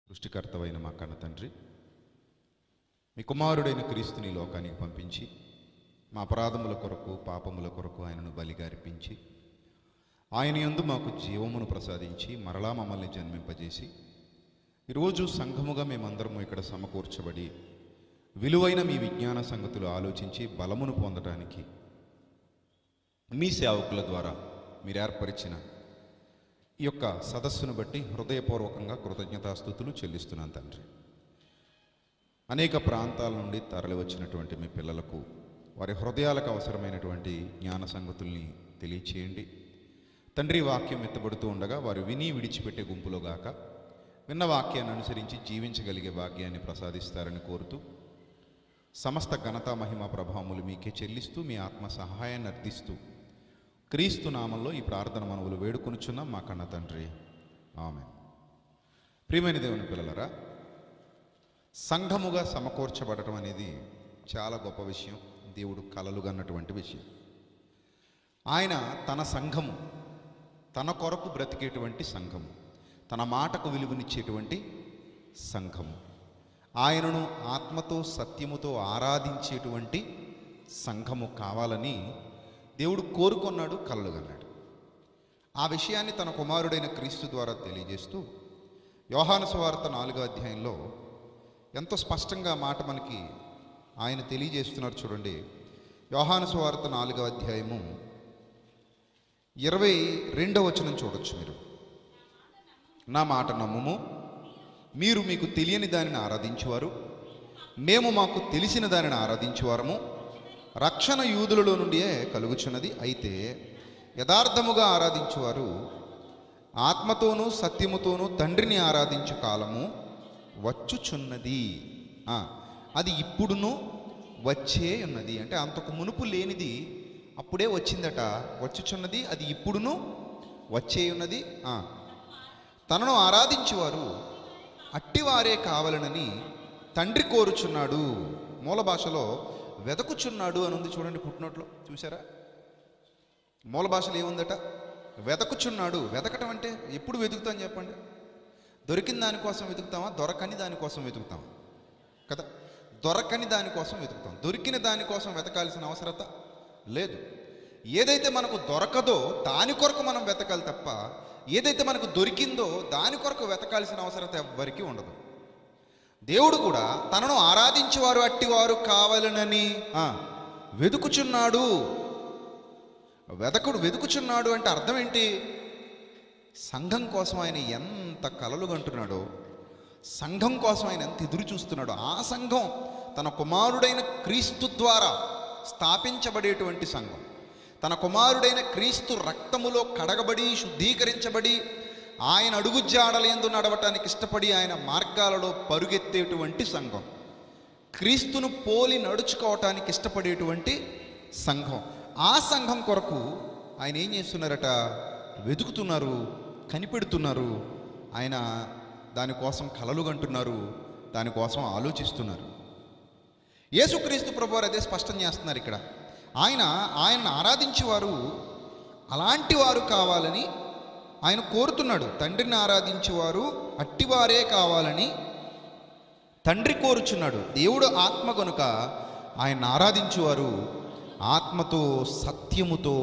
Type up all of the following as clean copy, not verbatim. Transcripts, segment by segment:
సృష్టికర్తవైన మా కన్న తండ్రి, మీ కుమారుడైన క్రీస్తుని లోకానికి పంపించి మా అపరాధముల కొరకు పాపముల కొరకు ఆయనను బలిగా అర్పించి ఆయన యందు మాకు జీవమును ప్రసాదించి మరలా మమ్మల్ని జన్మింపజేసి ఈరోజు సంఘముగా మేమందరము ఇక్కడ సమకూర్చబడి విలువైన మీ విజ్ఞాన సంగతులు ఆలోచించి బలమును పొందడానికి మీ సేవకుల ద్వారా మీరు ఏర్పరిచిన ఈ యొక్క సదస్సును బట్టి హృదయపూర్వకంగా కృతజ్ఞతాస్తుతులు చెల్లిస్తున్నాను తండ్రి. అనేక ప్రాంతాల నుండి తరలి వచ్చినటువంటి మీ పిల్లలకు వారి హృదయాలకు అవసరమైనటువంటి జ్ఞాన సంగతుల్ని తెలియచేయండి తండ్రి. వాక్యం ఎత్తబడుతూ ఉండగా వారు విని విడిచిపెట్టే గుంపులో గాక విన్న వాక్యాన్ని అనుసరించి జీవించగలిగే భాగ్యాన్ని ప్రసాదిస్తారని కోరుతూ సమస్త ఘనత మహిమ ప్రభావములు మీకే చెల్లిస్తూ మీ ఆత్మ సహాయాన్ని అర్థిస్తూ క్రీస్తు నామంలో ఈ ప్రార్థన మనవులు వేడుకొనుచున్నాం మా కన్న తండ్రి, ఆమేన్. ప్రియమైన దేవుని పిల్లలరా, సంఘముగా సమకూర్చబడటం అనేది చాలా గొప్ప విషయం. దేవుడు కలలుగా అన్నటువంటి విషయం. ఆయన తన సంఘము, తన కొరకు బ్రతికేటువంటి సంఘము, తన మాటకు విలువనిచ్చేటువంటి సంఘము, ఆయనను ఆత్మతో సత్యముతో ఆరాధించేటువంటి సంఘము కావాలని దేవుడు కోరుకున్నాడు, కలలుగన్నాడు. ఆ విషయాన్ని తన కుమారుడైన క్రీస్తు ద్వారా తెలియజేస్తూ యోహాను సువార్త 4వ అధ్యాయంలో ఎంతో స్పష్టంగా మాట మనకి ఆయన తెలియజేస్తున్నారు. చూడండి, యోహాను సువార్త 4వ అధ్యాయము 22వ వచనం చూడొచ్చు మీరు. నా మాట నమ్ముము, మీరు మీకు తెలియని దానిని ఆరాధించువారు, మేము మాకు తెలిసిన దానిని ఆరాధించువారము. రక్షణ యూదులలో నుండియే కలుగుచున్నది. అయితే యథార్థముగా ఆరాధించువారు ఆత్మతోనూ సత్యముతోనూ తండ్రిని ఆరాధించు కాలము వచ్చుచున్నది. అది ఇప్పుడును వచ్చే ఉన్నది. అంటే అంతకు మునుపు లేనిది అప్పుడే వచ్చిందట, వచ్చుచున్నది, అది ఇప్పుడును వచ్చే ఉన్నది. తనను ఆరాధించువారు అట్టివారే కావాలనని తండ్రి కోరుచున్నాడు. మూల భాషలో వెదకుచున్నాడు అని ఉంది చూడండి, పుట్టినట్లో చూసారా? మూల భాషలో ఏముందట? వెదకుచున్నాడు. వెదకటం అంటే ఎప్పుడు వెతుకుతాం చెప్పండి? దొరికిన దానికోసం వెతుకుతామా? దొరకని దానికోసం వెతుకుతాం కదా? దొరకని దానికోసం వెతుకుతాం. దొరికిన దానికోసం వెతకాల్సిన అవసరత లేదు. ఏదైతే మనకు దొరకదో దాని కొరకు మనం వెతకాలి తప్ప, ఏదైతే మనకు దొరికిందో దాని కొరకు వెతకాల్సిన అవసరత ఎవ్వరికీ ఉండదు. దేవుడు కూడా తనను ఆరాధించేవారు అట్టివారు కావాలనని వెతుకుచున్నాడు. వెతుకుచున్నాడు అంటే అర్థం ఏంటి? సంఘం కోసం ఆయన ఎంత కలలు కంటున్నాడో, సంఘం కోసం ఆయన ఎంత ఎదురు చూస్తున్నాడో, ఆ సంఘం తన కుమారుడైన క్రీస్తు ద్వారా స్థాపించబడేటువంటి సంఘం, తన కుమారుడైన క్రీస్తు రక్తములో కడగబడి శుద్ధీకరించబడి ఆయన అడుగుజాడలందు నడవటానికి ఇష్టపడి ఆయన మార్గాలలో పరుగెత్తేటువంటి సంఘం, క్రీస్తును పోలి నడుచుకోవటానికి ఇష్టపడేటువంటి సంఘం. ఆ సంఘం కొరకు ఆయన ఏం చేస్తున్నారట? వెతుకుతున్నారు, కనిపెడుతున్నారు. ఆయన దానికోసం కలలు కంటున్నారు, దానికోసం ఆలోచిస్తున్నారు. యేసుక్రీస్తు ప్రభువారు అదే స్పష్టం చేస్తున్నారు ఇక్కడ. ఆయన్ని ఆరాధించేవారు అలాంటి వారు కావాలని ఆయన కోరుతున్నాడు. తండ్రిని ఆరాధించేవారు అట్టివారే కావాలని తండ్రి కోరుచున్నాడు. దేవుడు ఆత్మ కనుక ఆయన ఆరాధించేవారు ఆత్మతో సత్యముతో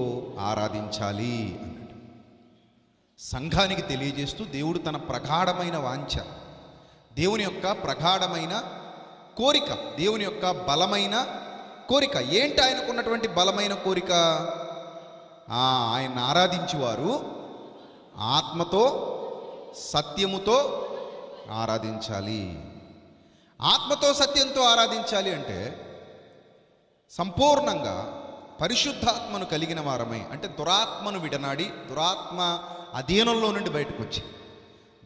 ఆరాధించాలి అన్నాడు. సంఘానికి తెలియజేస్తూ దేవుడు తన ప్రగాఢమైన వాంఛ, దేవుని యొక్క ప్రగాఢమైన కోరిక, దేవుని యొక్క బలమైన కోరిక ఏంటి? ఆయనకున్నటువంటి బలమైన కోరిక, ఆయన ఆరాధించేవారు ఆత్మతో సత్యముతో ఆరాధించాలి. ఆత్మతో సత్యంతో ఆరాధించాలి అంటే సంపూర్ణంగా పరిశుద్ధాత్మను కలిగిన వారమై, అంటే దురాత్మను విడనాడి దురాత్మ అధీనంలో నుండి బయటకు వచ్చి,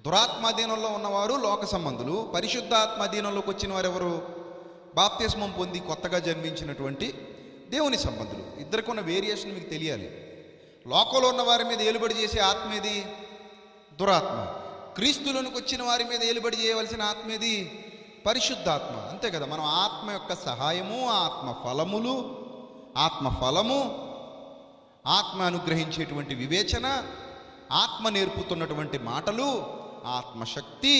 దురాత్మ అధీనంలో ఉన్నవారు లోక సంబంధులు, పరిశుద్ధాత్మ అధీనంలోకి వచ్చిన వారు ఎవరు? బాప్తిస్మం పొంది కొత్తగా జన్మించినటువంటి దేవుని సంబంధులు. ఇద్దరికి ఉన్న వేరియేషన్ మీకు తెలియాలి. లోకంలో ఉన్న వారి మీద ఏలుబడి చేసే ఆత్మ ఏది? దురాత్మ. క్రీస్తులోనికి వచ్చిన వారి మీద ఏలుబడి చేయవలసిన ఆత్మ ఏది? పరిశుద్ధాత్మ. అంతే కదా? మనం ఆత్మ యొక్క సహాయము, ఆత్మ ఫలము, ఆత్మ అనుగ్రహించేటువంటి వివేచన, ఆత్మ నేర్పుతున్నటువంటి మాటలు, ఆత్మశక్తి,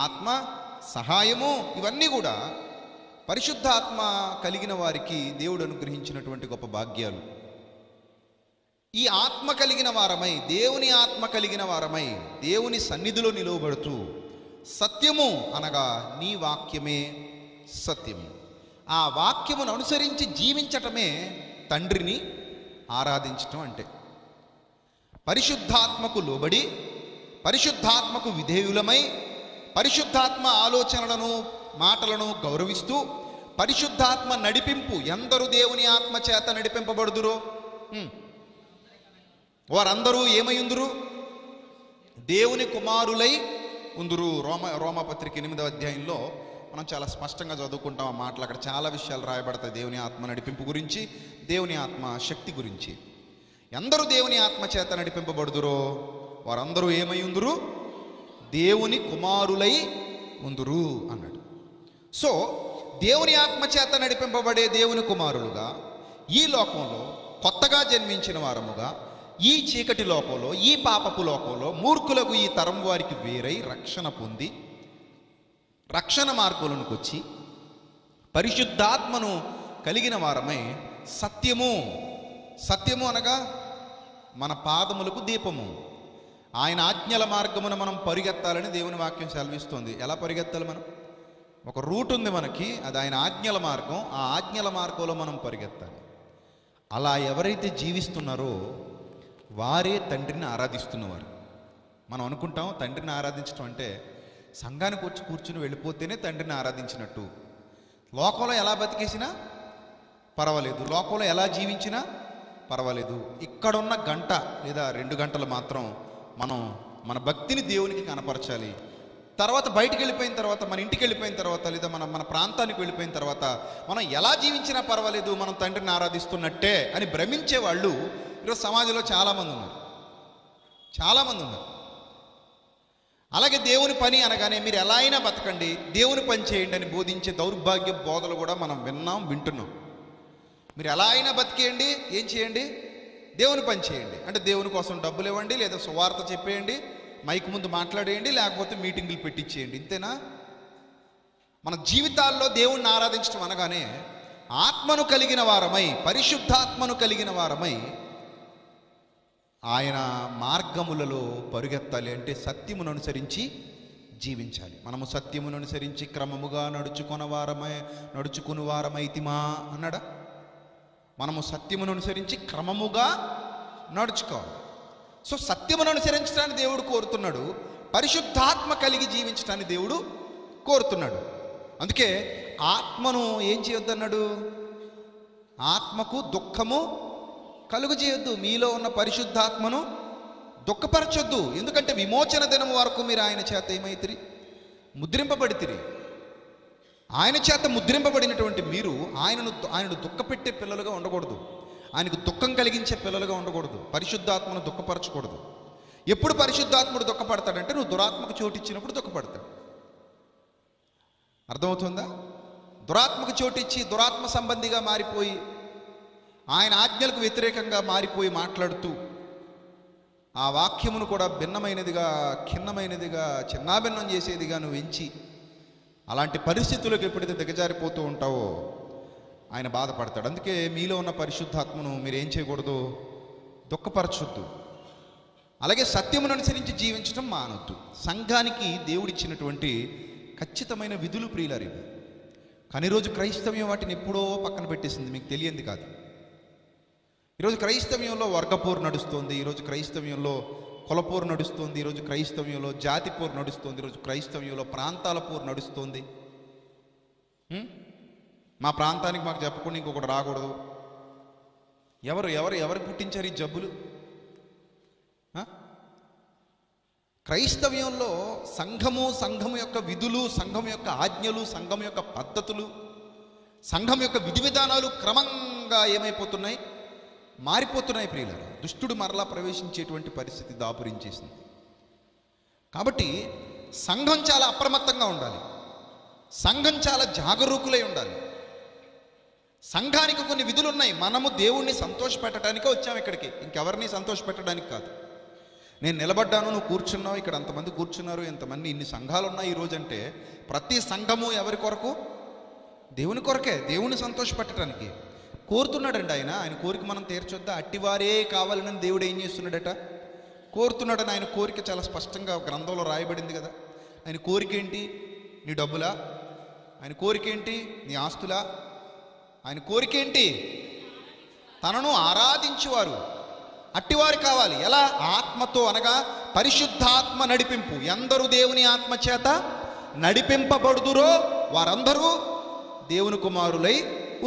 ఆత్మ సహాయము, ఇవన్నీ కూడా పరిశుద్ధాత్మ కలిగిన వారికి దేవుడు అనుగ్రహించినటువంటి గొప్ప భాగ్యాలు. ఈ ఆత్మ కలిగిన వారమై, దేవుని ఆత్మ కలిగిన వారమై దేవుని సన్నిధిలో నిలువబడుతూ సత్యము అనగా నీ వాక్యమే సత్యము, ఆ వాక్యమును అనుసరించి జీవించటమే తండ్రిని ఆరాధించటం అంటే. పరిశుద్ధాత్మకు లోబడి, పరిశుద్ధాత్మకు విధేయులమై, పరిశుద్ధాత్మ ఆలోచనలను మాటలను గౌరవిస్తూ, పరిశుద్ధాత్మ నడిపింపు, ఎందరూ దేవుని ఆత్మ చేత నడిపింపబడుదురో వారందరూ ఏమైందురు? దేవుని కుమారులై ఉందురు. రోమపత్రిక 8వ అధ్యాయంలో మనం చాలా స్పష్టంగా చదువుకుంటాం ఆ మాటలు. అక్కడ చాలా విషయాలు రాయబడతాయి దేవుని ఆత్మ నడిపింపు గురించి, దేవుని ఆత్మ శక్తి గురించి. ఎందరూ దేవుని ఆత్మ చేత నడిపింపబడుదురో వారందరూ ఏమై ఉందురు? దేవుని కుమారులై ఉందురు అన్నాడు. సో దేవుని ఆత్మ చేత నడిపింపబడే దేవుని కుమారులుగా ఈ లోకంలో కొత్తగా జన్మించిన వారముగా, ఈ చీకటి లోకంలో, ఈ పాపపు లోకంలో మూర్ఖులకు ఈ తరం వారికి వేరై రక్షణ పొంది రక్షణ మార్గంలోకి వచ్చి పరిశుద్ధాత్మను కలిగిన వారమై సత్యము, సత్యము అనగా మన పాదములకు దీపము, ఆయన ఆజ్ఞల మార్గమున మనం పరిగెత్తాలని దేవుని వాక్యం సెలవిస్తుంది. ఎలా పరిగెత్తాలి? మనం ఒక రూట్ ఉంది మనకి, అది ఆయన ఆజ్ఞల మార్గం. ఆ ఆజ్ఞల మార్గంలో మనం పరిగెత్తాలి. అలా ఎవరైతే జీవిస్తున్నారో వారే తండ్రిని ఆరాధిస్తున్నవారు. మనం అనుకుంటాం తండ్రిని ఆరాధించడం అంటే సంఘానికి వచ్చి కూర్చుని వెళ్ళిపోతేనే తండ్రిని ఆరాధించినట్టు. లోకంలో ఎలా బతికేసినా పర్వాలేదు, లోకంలో ఎలా జీవించినా పర్వాలేదు, ఇక్కడున్న గంట లేదా 2 గంటలు మాత్రం మనం మన భక్తిని దేవునికి కనపరచాలి. తర్వాత బయటికి వెళ్ళిపోయిన తర్వాత, మన ఇంటికి వెళ్ళిపోయిన తర్వాత, లేదా మన ప్రాంతానికి వెళ్ళిపోయిన తర్వాత మనం ఎలా జీవించినా పర్వాలేదు, మనం తండ్రిని ఆరాధిస్తున్నట్టే అని భ్రమించే వాళ్ళు ఈరోజు సమాజంలో చాలామంది ఉన్నారు. అలాగే దేవుని పని అనగానే మీరు ఎలా అయినా బతకండి, దేవుని పని చేయండి అని బోధించే దౌర్భాగ్య బోధలు కూడా మనం వింటున్నాం. మీరు ఎలా అయినా బతికేయండి, ఏం చేయండి? దేవుని పని చేయండి. అంటే దేవుని కోసం డబ్బులు ఇవ్వండి, లేదా సువార్త చెప్పేయండి, మైక్ ముందు మాట్లాడేయండి, లేకపోతే మీటింగులు పెట్టించేయండి. ఇంతేనా? మన జీవితాల్లో దేవుణ్ణి ఆరాధించడం అనగానే ఆత్మను కలిగిన వారమై, పరిశుద్ధాత్మను కలిగిన వారమై ఆయన మార్గములలో పరుగెత్తాలి. అంటే సత్యమును అనుసరించి జీవించాలి. మనము సత్యమును అనుసరించి క్రమముగా నడుచుకుని వారమైతిమా అన్నాడా? మనము సత్యమును అనుసరించి క్రమముగా నడుచుకోవాలి. సో సత్యమును అనుసరించడాన్ని దేవుడు కోరుతున్నాడు, పరిశుద్ధాత్మ కలిగి జీవించడాన్ని దేవుడు కోరుతున్నాడు. అందుకే ఆత్మను ఏం చేయొద్దన్నాడు? ఆత్మకు దుఃఖము కలుగు చేయొద్దు. మీలో ఉన్న పరిశుద్ధాత్మను దుఃఖపరచొద్దు. ఎందుకంటే విమోచన దినం వరకు మీరు ఆయన చేత ఏమైతిరి? ముద్రింపబడితిరి. ఆయన చేత ముద్రింపబడినటువంటి మీరు ఆయనను దుఃఖపెట్టే పిల్లలుగా ఉండకూడదు, ఆయనకు దుఃఖం కలిగించే పిల్లలుగా ఉండకూడదు, పరిశుద్ధాత్మను దుఃఖపరచకూడదు. ఎప్పుడు పరిశుద్ధాత్ముడు దుఃఖపడతాడంటే నువ్వు దురాత్మకు చోటిచ్చినప్పుడు దుఃఖపడతాడు. అర్థమవుతుందా? దురాత్మకు చోటిచ్చి దురాత్మ సంబంధిగా మారిపోయి ఆయన ఆజ్ఞలకు వ్యతిరేకంగా మారిపోయి మాట్లాడుతూ ఆ వాక్యమును కూడా భిన్నమైనదిగా, ఖిన్నమైనదిగా, చిన్నాభిన్నం చేసేదిగా నువ్వు ఎంచి అలాంటి పరిస్థితులకు ఎప్పుడైతే దిగజారిపోతూ ఉంటావో ఆయన బాధపడతాడు. అందుకే మీలో ఉన్న పరిశుద్ధాత్మను మీరు ఏం చేయకూడదు? దుఃఖపరచొద్దు. అలాగే సత్యమును అనుసరించి జీవించడం మానొద్దు. సంఘానికి దేవుడిచ్చినటువంటి ఖచ్చితమైన విధులు ప్రియులారు ఇవి. కానీ ఈరోజు క్రైస్తవ్యం వాటిని ఎప్పుడో పక్కన పెట్టేసింది, మీకు తెలియంది కాదు. ఈరోజు క్రైస్తవ్యంలో వర్గపోరు నడుస్తుంది, ఈరోజు క్రైస్తవ్యంలో కులపోరు నడుస్తుంది, ఈరోజు క్రైస్తవ్యంలో జాతి పోరు నడుస్తుంది, ఈరోజు క్రైస్తవ్యంలో ప్రాంతాల పోరు నడుస్తుంది. మా ప్రాంతానికి మాకు చెప్పకుండా ఇంకొకటి రాకూడదు. ఎవరు పుట్టించారు ఈ జబ్బులు? క్రైస్తవ్యంలో సంఘము యొక్క విధులు, సంఘం యొక్క ఆజ్ఞలు, సంఘం యొక్క పద్ధతులు, సంఘం యొక్క విధి విధానాలు క్రమంగా ఏమైపోతున్నాయి? మారిపోతున్నాయి ప్రియులారా. దుష్టుడు మరలా ప్రవేశించేటువంటి పరిస్థితి దాపురించేసింది. కాబట్టి సంఘం చాలా అప్రమత్తంగా ఉండాలి, సంఘం చాలా జాగరూకులై ఉండాలి. సంఘానికి కొన్ని విధులు ఉన్నాయి. మనము దేవుణ్ణి సంతోషపెట్టడానికే వచ్చాము ఇక్కడికి, ఇంకెవరిని సంతోషపెట్టడానికి కాదు. నేను నిలబడ్డాను, నువ్వు కూర్చున్నావు, ఇక్కడ అంతమంది కూర్చున్నారు, ఎంతమంది ఇన్ని సంఘాలు ఉన్నాయి ఈరోజు అంటే ప్రతి సంఘము ఎవరి కొరకు? దేవుని కొరకే, దేవుని సంతోషపెట్టడానికి కోరుతున్నాడండి ఆయన. ఆయన కోరిక మనం తీర్చొద్దా? అట్టివారే కావాలని దేవుడు ఏం చేస్తున్నాడట? కోరుతున్నాడని. ఆయన కోరిక చాలా స్పష్టంగా గ్రంథంలో రాయబడింది కదా. ఆయన కోరిక ఏంటి? నీ డబ్బులా? ఆయన కోరిక ఏంటి? నీ ఆస్తులా? ఆయన కోరిక ఏంటి? తనను ఆరాధించువారు అట్టివారు కావాలి. ఎలా? ఆత్మతో, అనగా పరిశుద్ధాత్మ నడిపింపు. ఎందరు దేవుని ఆత్మ చేత నడిపింపబడుదురో వారందరూ దేవుని కుమారులై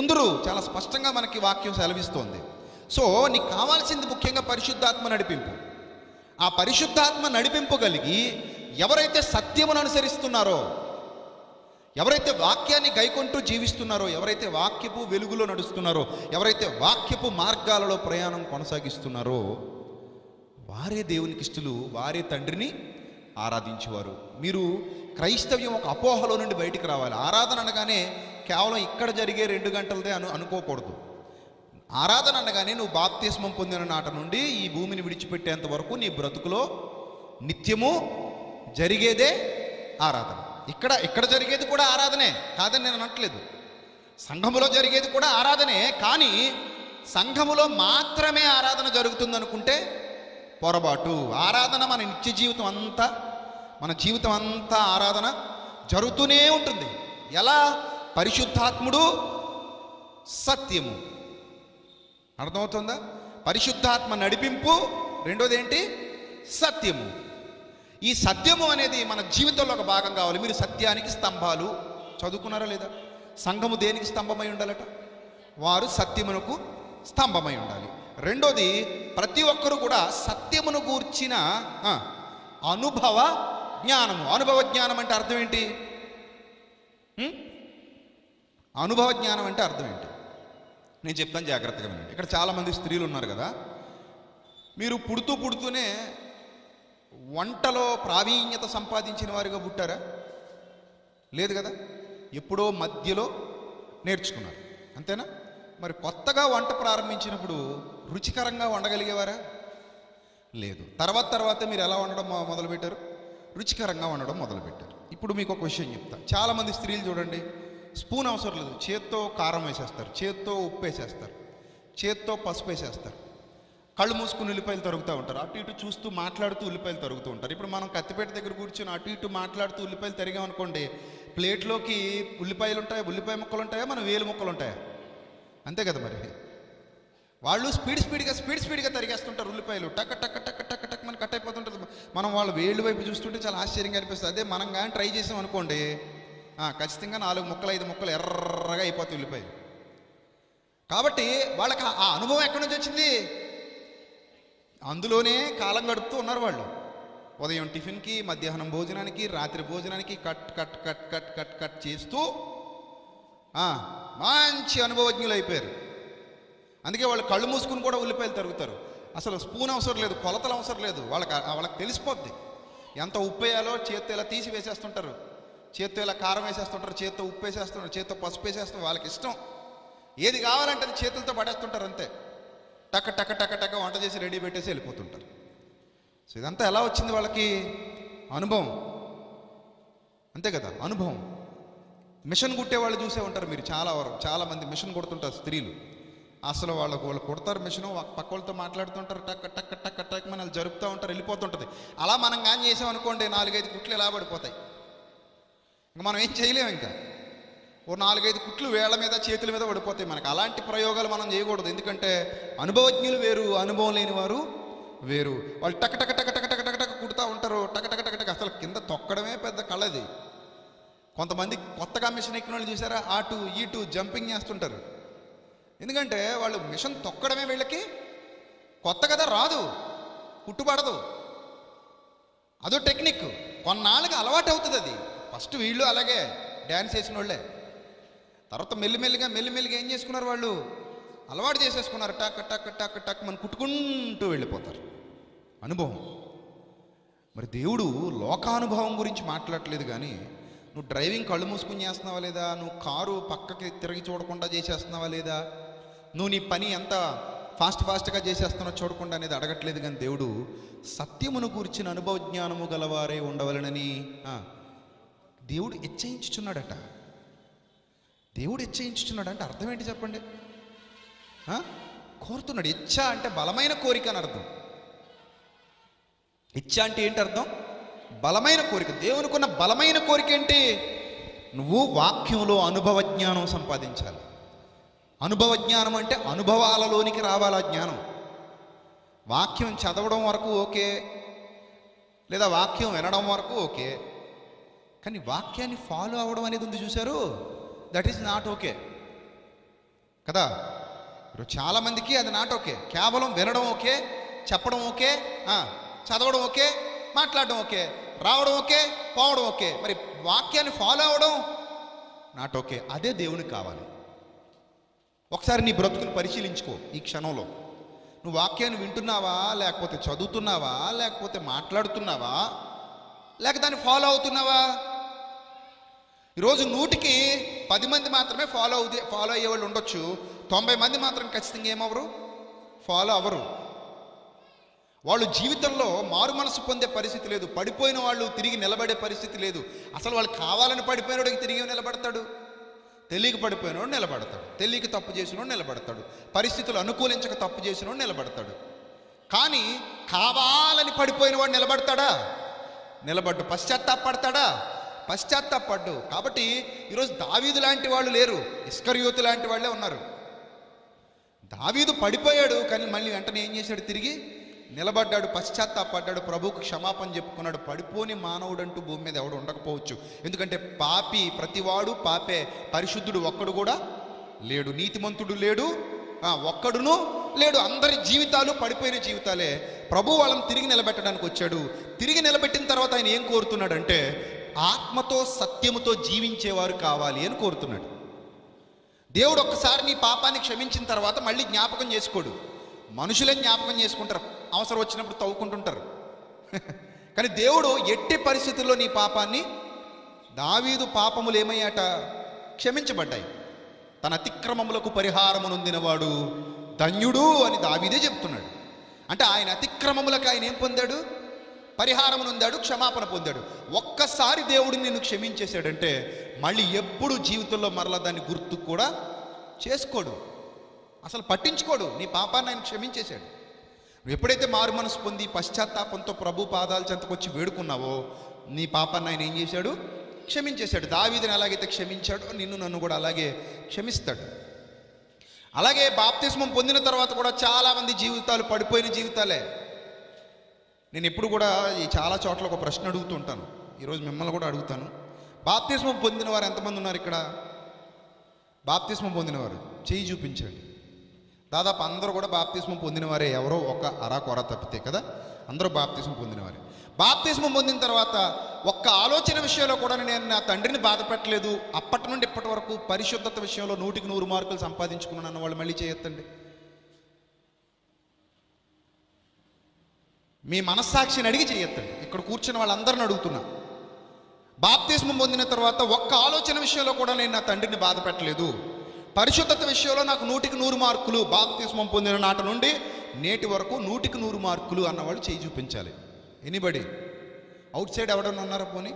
ఉందురు. చాలా స్పష్టంగా మనకి వాక్యం సెలవిస్తోంది. సో నీకు కావాల్సింది ముఖ్యంగా పరిశుద్ధాత్మ నడిపింపు. ఆ పరిశుద్ధాత్మ నడిపింపు కలిగి ఎవరైతే సత్యమును అనుసరిస్తున్నారో, ఎవరైతే వాక్యాన్ని గైకొంటూ జీవిస్తున్నారో, ఎవరైతే వాక్యపు వెలుగులో నడుస్తున్నారో, ఎవరైతే వాక్యపు మార్గాలలో ప్రయాణం కొనసాగిస్తున్నారో వారే దేవునికి ఇష్టలు, వారే తండ్రిని ఆరాధించేవారు. మీరు క్రైస్తవ్యం ఒక అపోహలో నుండి బయటికి రావాలి. ఆరాధన అనగానే కేవలం ఇక్కడ జరిగే 2 గంటలదే అనుకోకూడదు. ఆరాధన అనగానే నువ్వు బాప్తిస్మం పొందిన నాట నుండి ఈ భూమిని విడిచిపెట్టేంత వరకు నీ బ్రతుకులో నిత్యము జరిగేదే ఆరాధన. ఇక్కడ జరిగేది కూడా ఆరాధనే, కాదని నేను అనట్లేదు. సంఘములో జరిగేది కూడా ఆరాధనే, కానీ సంఘములో మాత్రమే ఆరాధన జరుగుతుంది అనుకుంటే పొరపాటు. ఆరాధన మన నిత్య జీవితం అంతా, మన జీవితం అంతా ఆరాధన జరుగుతూనే ఉంటుంది. ఎలా? పరిశుద్ధాత్ముడు, సత్యము. అర్థమవుతుందా? పరిశుద్ధాత్మ నడిపింపు, రెండోది ఏంటి? సత్యము. ఈ సత్యము అనేది మన జీవితంలో ఒక భాగం కావాలి. మీరు సత్యానికి స్తంభాలు చదువుకున్నారా లేదా? సంఘము దేనికి స్తంభమై ఉండాలట? వారు సత్యమునకు స్తంభమై ఉండాలి. రెండోది, ప్రతి ఒక్కరూ కూడా సత్యమును గూర్చిన అనుభవ జ్ఞానము. అనుభవ జ్ఞానం అంటే అర్థం ఏంటి? అనుభవ జ్ఞానం అంటే అర్థం ఏంటి? నేను చెప్తాను, జాగ్రత్తగా వినండి. ఇక్కడ చాలామంది స్త్రీలు ఉన్నారు కదా. మీరు పుడుతూనే వంటలో ప్రావీణ్యత సంపాదించిన వారిగా పుట్టారా? లేదు కదా. ఎప్పుడో మధ్యలో నేర్చుకున్నారు, అంతేనా? మరి కొత్తగా వంట ప్రారంభించినప్పుడు రుచికరంగా వండగలిగేవారా? లేదు. తర్వాత మీరు ఎలా వండడం మొదలుపెట్టారు? రుచికరంగా వండడం మొదలుపెట్టారు. ఇప్పుడు మీకు ఒక విషయం చెప్తా. చాలామంది స్త్రీలు చూడండి, స్పూన్ అవసరం లేదు, చేత్తో కారం వేసేస్తారు, చేత్తో ఉప్పు వేసేస్తారు, చేత్తో పసుపు వేసేస్తారు, కళ్ళు మూసుకుని ఉల్లిపాయలు తరుగుతూ ఉంటారు, అటు ఇటు చూస్తూ మాట్లాడుతూ ఉల్లిపాయలు తరుగుతూ ఉంటారు. ఇప్పుడు మనం కత్తిపేట దగ్గర కూర్చొని అటు ఇటు మాట్లాడుతూ ఉల్లిపాయలు తరిగామనుకోండి, ప్లేట్లోకి ఉల్లిపాయలు ఉంటాయా, ఉల్లిపాయ ముక్కలు ఉంటాయా, మన వేలు ముక్కలు ఉంటాయా? అంతే కదా. మరి వాళ్ళు స్పీడ్గా తరిగేస్తుంటారు ఉల్లిపాయలు, టక్ టక్ టక్ టక్ టక్ మన కట్ అయిపోతుంటుంది. మనం వాళ్ళ వేళ్ళు వైపు చూస్తుంటే చాలా ఆశ్చర్యంగా అనిపిస్తుంది. అదే మనం కానీ ట్రై చేసాం అనుకోండి, ఖచ్చితంగా 4 ముక్కలు 5 ముక్కలు ఎర్రగా అయిపోతాయి ఉల్లిపాయలు. కాబట్టి వాళ్ళకి ఆ అనుభవం ఎక్కడి నుంచి వచ్చింది? అందులోనే కాలం గడుపుతూ ఉన్నారు వాళ్ళు. ఉదయం టిఫిన్కి, మధ్యాహ్నం భోజనానికి, రాత్రి భోజనానికి cut cut cut cut cut cut చేస్తూ మంచి అనుభవజ్ఞులు అయిపోయారు. అందుకే వాళ్ళు కళ్ళు మూసుకుని కూడా ఉల్లిపాయలు తరుగుతారు. అసలు స్పూన్ అవసరం లేదు, కొలతలు అవసరం లేదు. వాళ్ళకి తెలిసిపోద్ది. ఎంత ఉప్పు వేయాలో చేత్తో ఇలా తీసి వేసేస్తుంటారు, చేత్తో ఇలా కారం వేసేస్తుంటారు, చేత్తో ఉప్పు వేసేస్తుంటారు, చేత్తో పసుపు వేసేస్తుంటారు. వాళ్ళకి ఇష్టం ఏది కావాలంటే అది చేతులతో పడేస్తుంటారు. అంతే, టక్క టక్క టక్క టక్క వంట చేసి రెడీ పెట్టేసి వెళ్ళిపోతుంటారు. సో ఇదంతా ఎలా వచ్చింది? వాళ్ళకి అనుభవం. అంతే కదా, అనుభవం. మిషన్ కుట్టే వాళ్ళు చూసే ఉంటారు మీరు. చాలామంది మిషన్ కుడుతుంటారు స్త్రీలు. అసలు వాళ్ళు కుడతారు మిషను, పక్క వాళ్ళతో మాట్లాడుతుంటారు, టక్ టక్ టక్ టక్ మన జరుపుతూ ఉంటారు, వెళ్ళిపోతుంటుంది. అలా మనం కానీ చేసామనుకోండి, 4-5 కుట్లు ఎలా పడిపోతాయి. ఇంకా మనం ఏం చేయలేము. ఇంకా ఓ 4-5 కుట్లు వేళ్ల మీద చేతుల మీద పడిపోతాయి మనకు. అలాంటి ప్రయోగాలు మనం చేయకూడదు. ఎందుకంటే అనుభవజ్ఞులు వేరు, అనుభవం లేని వారు వేరు. వాళ్ళు టక్ టక్ టక్ టక్ టక్ టక్ టక్ కుడుతూ ఉంటారు, టక్ టక్ టక్ టక్. అసలు కింద తొక్కడమే పెద్ద కళది. కొంతమంది కొత్తగా మిషన్ ఎక్కిన వాళ్ళు చూసారా, అటు ఇటు జంపింగ్ చేస్తుంటారు. ఎందుకంటే వాళ్ళు మిషన్ తొక్కడమే వీళ్ళకి కొత్త కదా, రాదు, కుట్టుపడదు. అదో టెక్నిక్. కొన్నాళ్ళకి అలవాటు అవుతుంది అది. ఫస్ట్ వీళ్ళు అలాగే డ్యాన్స్ చేసిన వాళ్ళే. తర్వాత మెల్లిమెల్లిగా ఏం చేసుకున్నారు, వాళ్ళు అలవాటు చేసేసుకున్నారు. టక్ టక్ టక్ టక్ మనం కుట్టుకుంటూ వెళ్ళిపోతారు. అనుభవం. మరి దేవుడు లోకానుభవం గురించి మాట్లాడట్లేదు, కానీ నువ్వు డ్రైవింగ్ కళ్ళు మూసుకుని చేస్తున్నావా లేదా, నువ్వు కారు పక్కకి తిరిగి చూడకుండా చేసేస్తున్నావా లేదా, నువ్వు నీ పని ఎంత ఫాస్ట్గా చేసేస్తున్నా చూడకుండా అనేది అడగట్లేదు. కానీ దేవుడు సత్యమును గూర్చిన అనుభవ జ్ఞానము గలవారే ఉండవలనని దేవుడు హెచ్చరించుచున్నాడట. దేవుడు హెచ్చరించుచున్నాడు అంటే అర్థం ఏంటి చెప్పండి? కోరుతున్నాడు. ఇచ్చ అంటే బలమైన కోరిక అని అర్థం. ఇచ్చ అంటే ఏంటి అర్థం? బలమైన కోరిక. దేవునికున్న బలమైన కోరిక ఏంటి? నువ్వు వాక్యంలో అనుభవ జ్ఞానం సంపాదించాలి. అనుభవ జ్ఞానం అంటే అనుభవాలలోనికి రావాలి ఆ జ్ఞానం. వాక్యం చదవడం వరకు ఓకే, లేదా వాక్యం వినడం వరకు ఓకే, కానీ వాక్యాన్ని ఫాలో అవ్వడం అనేది ఉంది చూశారు, దట్ ఈస్ నాట్ ఓకే కదా. ఇప్పుడు చాలామందికి అది నాట్ ఓకే. కేవలం వినడం ఓకే, చెప్పడం ఓకే, చదవడం ఓకే, మాట్లాడడం ఓకే, రావడం ఓకే, పోవడం ఓకే, మరి వాక్యాన్ని ఫాలో అవ్వడం నాట్ ఓకే. అదే దేవునికి కావాలి. ఒకసారి నీ బ్రతుకుని పరిశీలించుకో. ఈ క్షణంలో నువ్వు వాక్యాన్ని వింటున్నావా, లేకపోతే చదువుతున్నావా, లేకపోతే మాట్లాడుతున్నావా, లేక దాన్ని ఫాలో అవుతున్నావా? ఈరోజు 100కి 10 మంది మాత్రమే ఫాలో అయ్యేవాళ్ళు ఉండొచ్చు. 90 మంది మాత్రం ఖచ్చితంగా ఏమవరు? ఫాలో అవ్వరు. వాళ్ళు జీవితంలో మారు మనసు పొందే పరిస్థితి లేదు. పడిపోయిన వాళ్ళు తిరిగి నిలబడే పరిస్థితి లేదు. అసలు వాళ్ళు కావాలని పడిపోయినోడికి తిరిగి నిలబడతాడు, తెలియక పడిపోయినోడు నిలబడతాడు, తెలియక తప్పు చేసినోడు నిలబడతాడు, పరిస్థితులు అనుకూలించక తప్పు చేసినోడు నిలబడతాడు. కానీ కావాలని పడిపోయిన వాడు నిలబడతాడా? నిలబడ్డు. పశ్చాత్తాపడతాడా? పశ్చాత్తాపడ్డు. కాబట్టి ఈరోజు దావీదు లాంటి వాళ్ళు లేరు, ఇస్కరియోతు లాంటి వాళ్ళే ఉన్నారు. దావీదు పడిపోయాడు, కానీ మళ్ళీ వెంటనే ఏం చేశాడు? తిరిగి నిలబడ్డాడు, పశ్చాత్తాపడ్డాడు, ప్రభువుకు క్షమాపణ చెప్పుకున్నాడు. పడిపోని మానవుడు అంటూ భూమి మీద ఎవడు ఉండకపోవచ్చు. ఎందుకంటే పాపి ప్రతివాడు పాపే. పరిశుద్ధుడు ఒక్కడు కూడా లేడు, నీతిమంతుడు లేడు, ఒక్కడును లేడు. అందరి జీవితాలు పడిపోయిన జీవితాలే. ప్రభు వాళ్ళని తిరిగి నిలబెట్టడానికి వచ్చాడు. తిరిగి నిలబెట్టిన తర్వాత ఆయన ఏం కోరుతున్నాడంటే ఆత్మతో సత్యముతో జీవించేవారు కావాలి అని కోరుతున్నాడు. దేవుడు ఒక్కసారి నీ పాపాన్ని క్షమించిన తర్వాత మళ్ళీ జ్ఞాపకం చేసుకోడు. మనుషులే జ్ఞాపకం చేసుకుంటారు, అవసరం వచ్చినప్పుడు తవ్వుకుంటుంటారు. కానీ దేవుడు ఎట్టి పరిస్థితుల్లో నీ పాపాన్ని, దావీదు పాపములు ఏమయ్యాట? క్షమించబడ్డాయి. తన అతిక్రమములకు పరిహారమునొందినవాడు ధన్యుడు అని దావీదే చెప్తున్నాడు. అంటే ఆయన అతిక్రమములకు ఆయన ఏం పొందాడు? పరిహారమునొందాడు, క్షమాపణ పొందాడు. ఒక్కసారి దేవుడు నిన్ను క్షమించేశాడంటే మళ్ళీ ఎప్పుడు జీవితంలో మరలా దాన్ని గుర్తు కూడా చేసుకోడు, అసలు పట్టించుకోడు. నీ పాపాన్ని ఆయన క్షమించేశాడు. నువ్వు ఎప్పుడైతే మారు మనసు పొంది పశ్చాత్తాపంతో ప్రభు పాదాల చెంతకు వచ్చి వేడుకున్నావో నీ పాపాన్ని ఆయన ఏం చేశాడు? క్షమించేశాడు. దావీదుని ఎలాగైతే క్షమించాడో నిన్ను నన్ను కూడా అలాగే క్షమిస్తాడు. అలాగే బాప్తిస్మం పొందిన తర్వాత కూడా చాలామంది జీవితాలు పడిపోయిన జీవితాలే. నేను ఎప్పుడు కూడా ఈ చాలా చోట్ల ఒక ప్రశ్న అడుగుతూ ఉంటాను, ఈరోజు మిమ్మల్ని కూడా అడుగుతాను. బాప్తిస్మం పొందిన వారు ఎంతమంది ఉన్నారు ఇక్కడ? బాప్తిస్మం పొందినవారు చేయి చూపించండి. దాదాపు అందరూ కూడా బాప్తిస్మం పొందినవారే, ఎవరో ఒక అరాకొర తప్పితే కదా, అందరూ బాప్తిస్మం పొందినవారే. బాప్తిస్మం పొందిన తర్వాత ఒక్క ఆలోచన విషయంలో కూడా నేను నా తండ్రిని బాధ పెట్టలేదు, అప్పటి నుండి ఇప్పటి వరకు పరిశుద్ధత విషయంలో 100కి 100 మార్కులు సంపాదించుకున్నాను అన్న వాళ్ళు మళ్ళీ చేయొద్దండి. మీ మనస్సాక్షిని అడిగి చేయొద్దండి. ఇక్కడ కూర్చున్న వాళ్ళందరిని అడుగుతున్నా, బాప్తిస్మం పొందిన తర్వాత ఒక్క ఆలోచన విషయంలో కూడా నేను నా తండ్రిని బాధ పెట్టలేదు, పరిశుద్ధత విషయంలో నాకు 100కి 100 మార్కులు, బాప్తిస్మం పొందిన నాటి నుండి నేటి వరకు 100కి 100 మార్కులు అన్నవాళ్ళు చేయి చూపించాలి. ఎనీబడి? అవుట్ సైడ్ ఎవడన్నా ఉన్నారా? పోనీ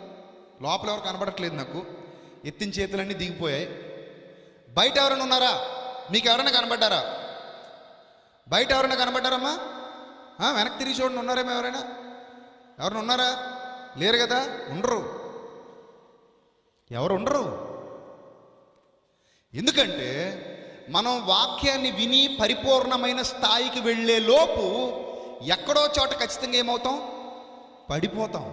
లోపల ఎవరు కనబడట్లేదు నాకు, ఎత్తిన చేతులన్నీ దిగిపోయాయి. బయట ఎవరైనా ఉన్నారా? మీకు ఎవరైనా కనబడ్డారా? బయట ఎవరైనా కనబడ్డారమ్మా? వెనక్కి తిరిగి చూడండి, ఉన్నారేమో ఎవరైనా? ఎవరైనా ఉన్నారా? లేరు కదా, ఉండరు. ఎవరు ఉండరు. ఎందుకంటే మనం వాక్యాన్ని విని పరిపూర్ణమైన స్థాయికి వెళ్ళే లోపు ఎక్కడో చోట ఖచ్చితంగా ఏమవుతాం? పడిపోతాం.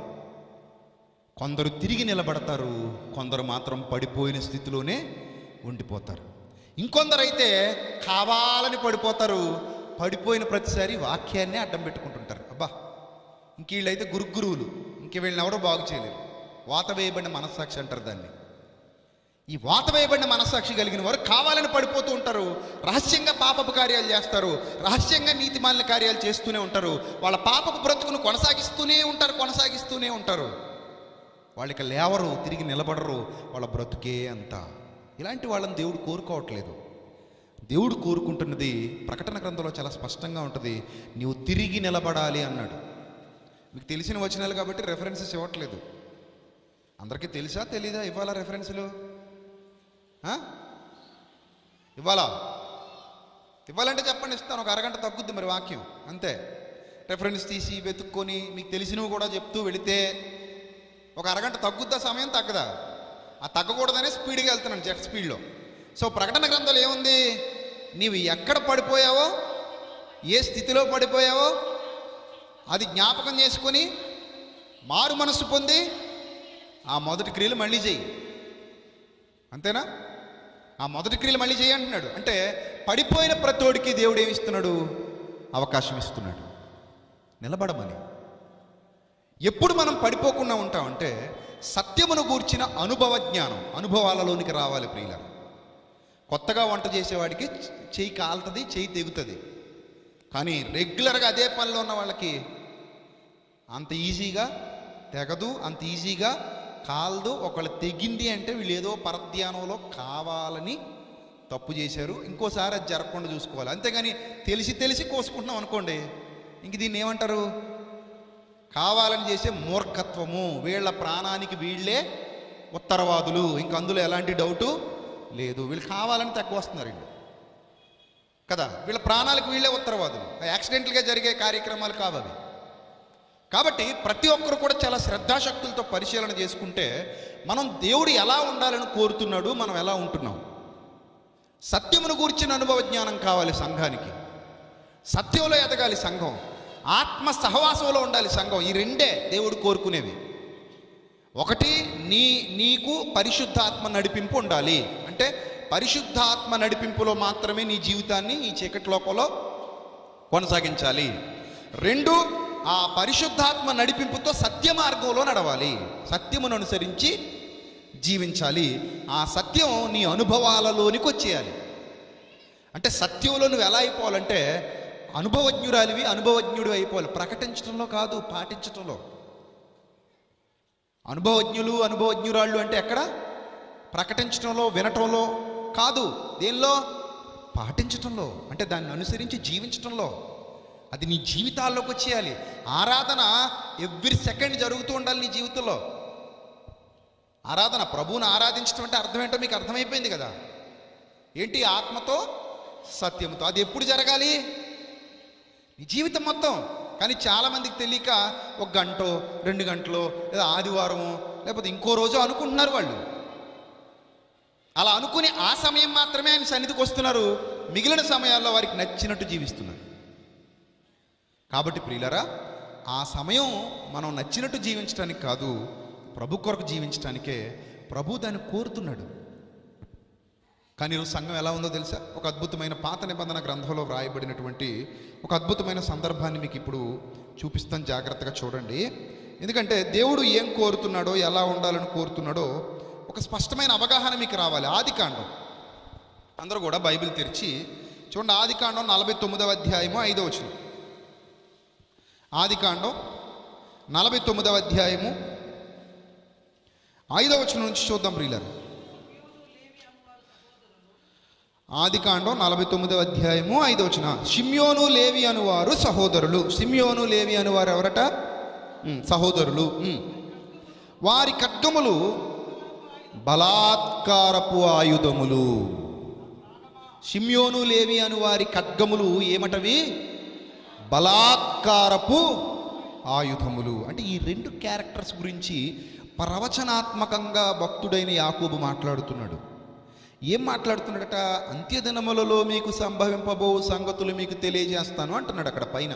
కొందరు తిరిగి నిలబడతారు, కొందరు మాత్రం పడిపోయిన స్థితిలోనే ఉండిపోతారు. ఇంకొందరైతే కావాలని పడిపోతారు, పడిపోయిన ప్రతిసారి వాక్యాన్నే అడ్డం పెట్టుకుంటుంటారు. అబ్బా ఇంక వీళ్ళైతే గురువులు, ఇంక వీళ్ళని ఎవరో బాగు చేయలేరు. వాత వేయబడిన మనస్సాక్షి అంటారు దాన్ని. ఈ వాత వేయబడిన మనస్సాక్షి కలిగిన వారు కావాలని పడిపోతూ ఉంటారు, రహస్యంగా పాపపు కార్యాలు చేస్తారు, రహస్యంగా నీతిమాలిన కార్యాలు చేస్తూనే ఉంటారు, వాళ్ళ పాపపు బ్రతుకును కొనసాగిస్తూనే ఉంటారు. వాళ్ళకి లేవరు, తిరిగి నిలబడరు, వాళ్ళ బ్రతుకే అంతా. ఇలాంటి వాళ్ళని దేవుడు కోరుకోవట్లేదు. దేవుడు కోరుకుంటున్నది ప్రకటన గ్రంథంలో చాలా స్పష్టంగా ఉంటుంది. నీవు తిరిగి నిలబడాలి అన్నాడు. మీకు తెలిసిన వచనాలు కాబట్టి రెఫరెన్సెస్ ఇవ్వట్లేదు. అందరికీ తెలుసా తెలీదా? ఇవ్వాలా రెఫరెన్సులు? ఇవ్వాలంటే చెప్పండి, ఇస్తాను. ఒక అరగంట తగ్గుద్ది మరి వాక్యం, అంతే. రెఫరెన్స్ తీసి వెతుక్కొని మీకు తెలిసినవి కూడా చెప్తూ వెళితే ఒక అరగంట తగ్గుద్దా? సమయం తగ్గదా? ఆ తగ్గకూడదనే స్పీడ్గా వెళ్తున్నాను, జెట్ స్పీడ్లో. సో ప్రకటన గ్రంథంలో ఏముంది? నీవు ఎక్కడ పడిపోయావో, ఏ స్థితిలో పడిపోయావో అది జ్ఞాపకం చేసుకొని మారు మనసు పొంది ఆ మొదటి క్రియలు మళ్ళీ చెయ్యి. అంతేనా? ఆ మొదటి క్రియలు మళ్ళీ చెయ్యి అంటున్నాడు. అంటే పడిపోయిన ప్రతోడికి దేవుడు ఏమిస్తున్నాడు? అవకాశం ఇస్తున్నాడు నిలబడమని. ఎప్పుడు మనం పడిపోకుండా ఉంటామంటే సత్యమును గూర్చిన అనుభవ జ్ఞానం, అనుభవాలలోనికి రావాలి ప్రియులారా. కొత్తగా వంట చేసేవాడికి చెయ్యి కాలుతుంది, చెయ్యి తెగుతుంది. కానీ రెగ్యులర్గా అదే పనిలో ఉన్న వాళ్ళకి అంత ఈజీగా తెగదు, అంత ఈజీగా కాలదు. ఒకళ్ళు తెగింది అంటే వీళ్ళు ఏదో పరధ్యానంలో కావాలని తప్పు చేశారు, ఇంకోసారి అది జరగకుండా చూసుకోవాలి. అంతేగాని తెలిసి కోసుకుంటున్నాం అనుకోండి, ఇంక దీన్ని ఏమంటారు? కావాలని చేసే మూర్ఖత్వము. వీళ్ళ ప్రాణానికి వీళ్ళే ఉత్తరవాదులు, ఇంక అందులో ఎలాంటి డౌటు లేదు. వీళ్ళు కావాలని తక్కువ వస్తున్నారు వీళ్ళు కదా, వీళ్ళ ప్రాణాలకు వీళ్ళే ఉత్తరవాదులు. యాక్సిడెంటల్గా జరిగే కార్యక్రమాలు కావవి. కాబట్టి ప్రతి ఒక్కరు కూడా చాలా శ్రద్ధాశక్తులతో పరిశీలన చేసుకుంటే మనం దేవుడు ఎలా ఉండాలని కోరుతున్నాడు, మనం ఎలా ఉంటున్నాం. సత్యమును గూర్చిన అనుభవ జ్ఞానం కావాలి సంఘానికి. సత్యంలో ఎదగాలి సంఘం, ఆత్మ సహవాసంలో ఉండాలి సంఘం. ఈ రెండే దేవుడు కోరుకునేవి. ఒకటి, నీకు పరిశుద్ధాత్మ నడిపింపు ఉండాలి. అంటే పరిశుద్ధాత్మ నడిపింపులో మాత్రమే నీ జీవితాన్ని ఈ చీకటి లోకంలో కొనసాగించాలి. రెండు, ఆ పరిశుద్ధాత్మ నడిపింపుతో సత్య మార్గంలో నడవాలి, సత్యమును అనుసరించి జీవించాలి. ఆ సత్యం నీ అనుభవాలలోనికి వచ్చేయాలి. అంటే సత్యంలో నువ్వు ఎలా అయిపోవాలంటే అనుభవజ్ఞురాలివి, అనుభవజ్ఞుడు అయిపోవాలి. ప్రకటించడంలో కాదు, పాటించడంలో. అనుభవజ్ఞులు, అనుభవజ్ఞురాళ్ళు అంటే ఎక్కడ? ప్రకటించడంలో, వినటంలో కాదు. దేనిలో? పాటించటంలో, అంటే దాన్ని అనుసరించి జీవించటంలో. అది నీ జీవితాల్లోకి వచ్చేయాలి. ఆరాధన ఎవ్రీ సెకండ్ జరుగుతూ ఉండాలి నీ జీవితంలో. ఆరాధన, ప్రభువుని ఆరాధించడం అంటే అర్థం ఏంటో మీకు అర్థమైపోయింది కదా. ఏంటి? ఆత్మతో సత్యముతో. అది ఎప్పుడు జరగాలి? నీ జీవితం మొత్తం. కానీ చాలామందికి తెలియక 1 గంటో 2 గంటలో లేదా ఆదివారమో లేకపోతే ఇంకో రోజు అనుకుంటున్నారు వాళ్ళు. అలా అనుకుని ఆ సమయం మాత్రమే ఆయన సన్నిధికి వస్తున్నారు, మిగిలిన సమయాల్లో వారికి నచ్చినట్టు జీవిస్తున్నారు. కాబట్టి ప్రియులారా, ఆ సమయం మనం నచ్చినట్టు జీవించడానికి కాదు, ప్రభు కొరకు జీవించడానికే ప్రభు దాన్ని కోరుతున్నాడు. కానీ ఈరోజు సంఘం ఎలా ఉందో తెలుసా? ఒక అద్భుతమైన పాత నిబంధన గ్రంథంలో వ్రాయబడినటువంటి ఒక అద్భుతమైన సందర్భాన్ని మీకు ఇప్పుడు చూపిస్తాను, జాగ్రత్తగా చూడండి. ఎందుకంటే దేవుడు ఏం కోరుతున్నాడో, ఎలా ఉండాలని కోరుతున్నాడో ఒక స్పష్టమైన అవగాహన మీకు రావాలి. ఆదికాండం, అందరూ కూడా బైబిల్ తెరిచి చూడండి. ఆదికాండం 49వ అధ్యాయము 5వ వచనం. ఆదికాండం 49వ అధ్యాయము 5వ వచనం నుంచి చూద్దాం ప్రియులారా. ఆదికాండం 49వ అధ్యాయము 5వ వచనం. షిమ్యోను లేవి అనువారు సహోదరులు. షిమ్యోను లేవి అనువారు ఎవరట? సహోదరులు. వారి ఖడ్గములు బలాత్కారపు ఆయుధములు. షిమ్యోను లేవి అను వారి ఖడ్గములు ఏమటవి? బలాత్కారపు ఆయుధములు. అంటే ఈ 2 క్యారెక్టర్స్ గురించి ప్రవచనాత్మకంగా భక్తుడైన యాకోబు మాట్లాడుతున్నాడు. ఏం మాట్లాడుతున్నాడట? అంత్యదినములలో మీకు సంభవింపబో సంగతులు మీకు తెలియజేస్తాను అంటున్నాడు అక్కడ పైన.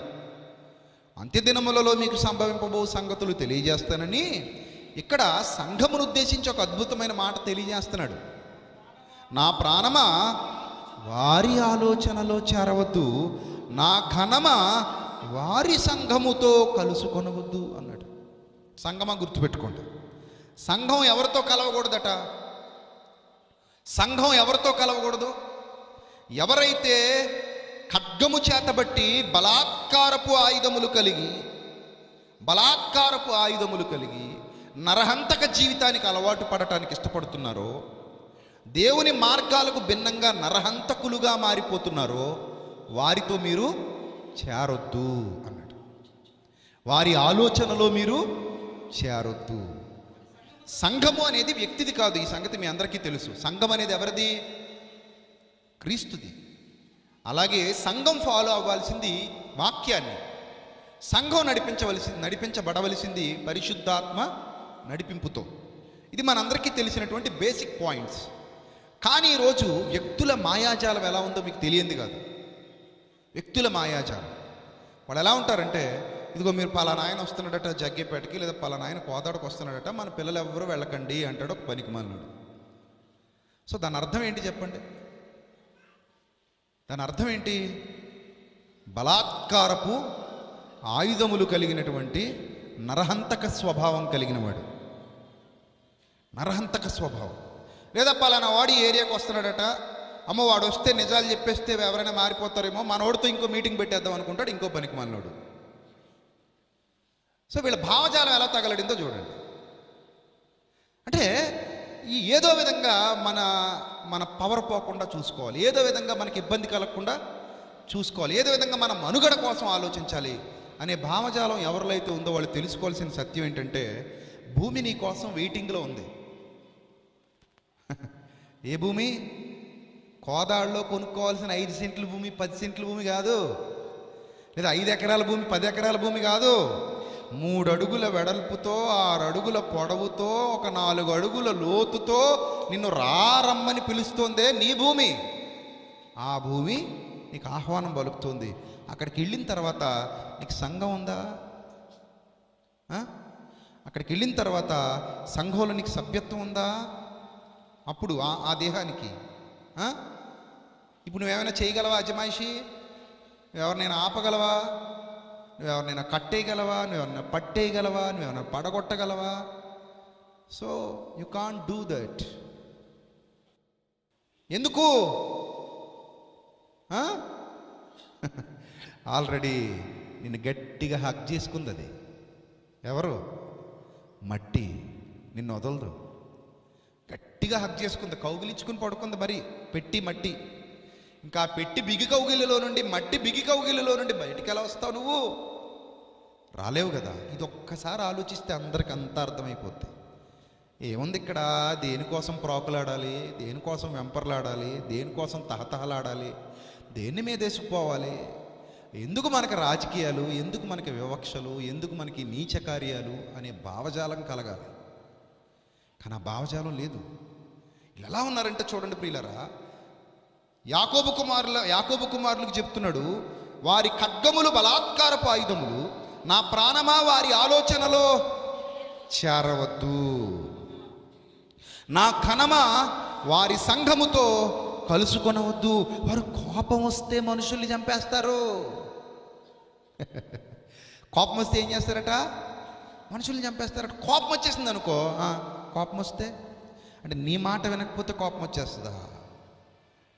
అంత్యదినములలో మీకు సంభవింపబో సంగతులు తెలియజేస్తానని ఇక్కడ సంఘమును ఉద్దేశించి ఒక అద్భుతమైన మాట తెలియజేస్తున్నాడు. నా ప్రాణమా వారి ఆలోచనలో చేరవద్దు, నా ఘనమా వారి సంఘముతో కలుసుకొనవద్దు అన్నాడు. సంఘమా గుర్తుపెట్టుకోండి, సంఘం ఎవరితో కలవకూడదట? సంఘం ఎవరితో కలవకూడదు? ఎవరైతే ఖడ్గము చేతబట్టి బలాత్కారపు ఆయుధములు కలిగి నరహంతక జీవితానికి అలవాటు పడటానికి ఇష్టపడుతున్నారో, దేవుని మార్గాలకు భిన్నంగా నరహంతకులుగా మారిపోతున్నారో వారితో మీరు చేరొద్దు అన్నాడు. వారి ఆలోచనలో మీరు చేరొద్దు. సంఘము అనేది వ్యక్తిది కాదు. ఈ సంగతి మీ అందరికీ తెలుసు. సంఘం అనేది ఎవరిది? క్రీస్తుది. అలాగే సంఘం ఫాలో అవ్వాల్సింది వాక్యాన్ని. సంఘం నడిపించబడవలసింది పరిశుద్ధాత్మ నడిపింపుతో. ఇది మనందరికీ తెలిసినటువంటి బేసిక్ పాయింట్స్. కానీ ఈరోజు వ్యక్తుల మాయాజాలం ఎలా ఉందో మీకు తెలియంది కాదు. వ్యక్తుల మాయాజాలం. వాళ్ళు ఎలా ఉంటారంటే, ఇదిగో మీరు పలానా ఆయన వస్తున్నాడట జగ్గేపేటకి, లేదా పలానా ఆయన కోదాడకు వస్తున్నాడట, మన పిల్లలు ఎవరు వెళ్ళకండి అంటాడు ఒక పనికిమాలినాడు. సో దాని అర్థం ఏంటి చెప్పండి? దాని అర్థం ఏంటి? బలాత్కారపు ఆయుధములు కలిగినటువంటి నరహంతక స్వభావం కలిగినవాడు. నరహంతక స్వభావం. లేదా పలానా వాడు ఈ ఏరియాకి వస్తున్నాడట, అమ్మ వాడు వస్తే నిజాలు చెప్పేస్తే ఎవరైనా మారిపోతారేమో, మనోడితో ఇంకో మీటింగ్ పెట్టేద్దాం అనుకుంటాడు ఇంకో పనికిమాలినోడు. సో వీళ్ళ భావజాలం ఎలా తగలడిందో చూడండి. అంటే ఈ ఏదో విధంగా మన పవర్ పోకుండా చూసుకోవాలి, ఏదో విధంగా మనకి ఇబ్బంది కలగకుండా చూసుకోవాలి, ఏదో విధంగా మన మనుగడ కోసం ఆలోచించాలి అనే భావజాలం ఎవరిలో అయితే ఉందో వాళ్ళు తెలుసుకోవాల్సిన సత్యం ఏంటంటే, భూమి నీ కోసం వెయిటింగ్లో ఉంది. ఏ భూమి? కోదాడులో కొనుక్కోవాల్సిన 5 సెంట్ల భూమి 10 సెంట్ల భూమి కాదు, లేదా 5 ఎకరాల భూమి 10 ఎకరాల భూమి కాదు. 3 అడుగుల వెడల్పుతో 6 అడుగుల పొడవుతో 4 అడుగుల లోతుతో నిన్ను రమ్మని పిలుస్తోందే నీ భూమి. ఆ భూమి నీకు ఆహ్వానం పలుకుతుంది. అక్కడికి వెళ్ళిన తర్వాత నీకు సంఘం ఉందా? అక్కడికి వెళ్ళిన తర్వాత సంఘంలో నీకు సభ్యత్వం ఉందా? అప్పుడు ఆ దేహానికి ఇప్పుడు నువ్వేమైనా చేయగలవా? అజమాయిషి నువ్వెవరినైనా ఆపగలవా? నువ్వెవరినైనా కట్టేయగలవా? నువ్వెవరైనా పట్టేయగలవా? నువ్వేమైనా పడగొట్టగలవా? So you can't do that. ఎందుకు? ఆల్రెడీ నిన్ను గట్టిగా హక్ చేసుకుంది. అది ఎవరు? మట్టి. నిన్ను వదలదు. గట్టిగా హక్ చేసుకుంది, కౌగిలించుకుని పడుకుంది. మరి పెట్టి మట్టి. ఇంకా పెట్టి బిగి కౌగిలిలో నుండి, మట్టి బిగి కౌగిలిలో నుండి బయటికి ఎలా వస్తావు? నువ్వు రాలేవు కదా. ఇది ఒక్కసారి ఆలోచిస్తే అందరికి అంతా అర్థమైపోద్ది. ఏముంది ఇక్కడ? దేనికోసం ప్రోకులాడాలి, దేనికోసం వెంపర్లాడాలి, దేనికోసం తహతహలాడాలి, దేన్ని మీదేసుకుపోవాలి? ఎందుకు మనకు రాజకీయాలు, ఎందుకు మనకి వివక్షలు, ఎందుకు మనకి నీచ కార్యాలు అనే భావజాలం కలగాలి. కానీ ఆ భావజాలం లేదు. ఎలా ఉన్నారంటే చూడండి ప్రియులరా, యాకోబు కుమారులకు చెప్తున్నాడు, వారి ఖడ్గములు బలాత్కారపు ఆయుధములు, నా ప్రాణమా వారి ఆలోచనలో చేరవద్దు, నా ఘనమా వారి సంఘముతో కలుసుకొనవద్దు. వారు కోపం వస్తే మనుషుల్ని చంపేస్తారు. కోపం వస్తే ఏం చేస్తారట? మనుషుల్ని చంపేస్తారట. కోపం వచ్చేసింది అనుకో, కోపం వస్తే అంటే నీ మాట వినకపోతే కోపం వచ్చేస్తుందా?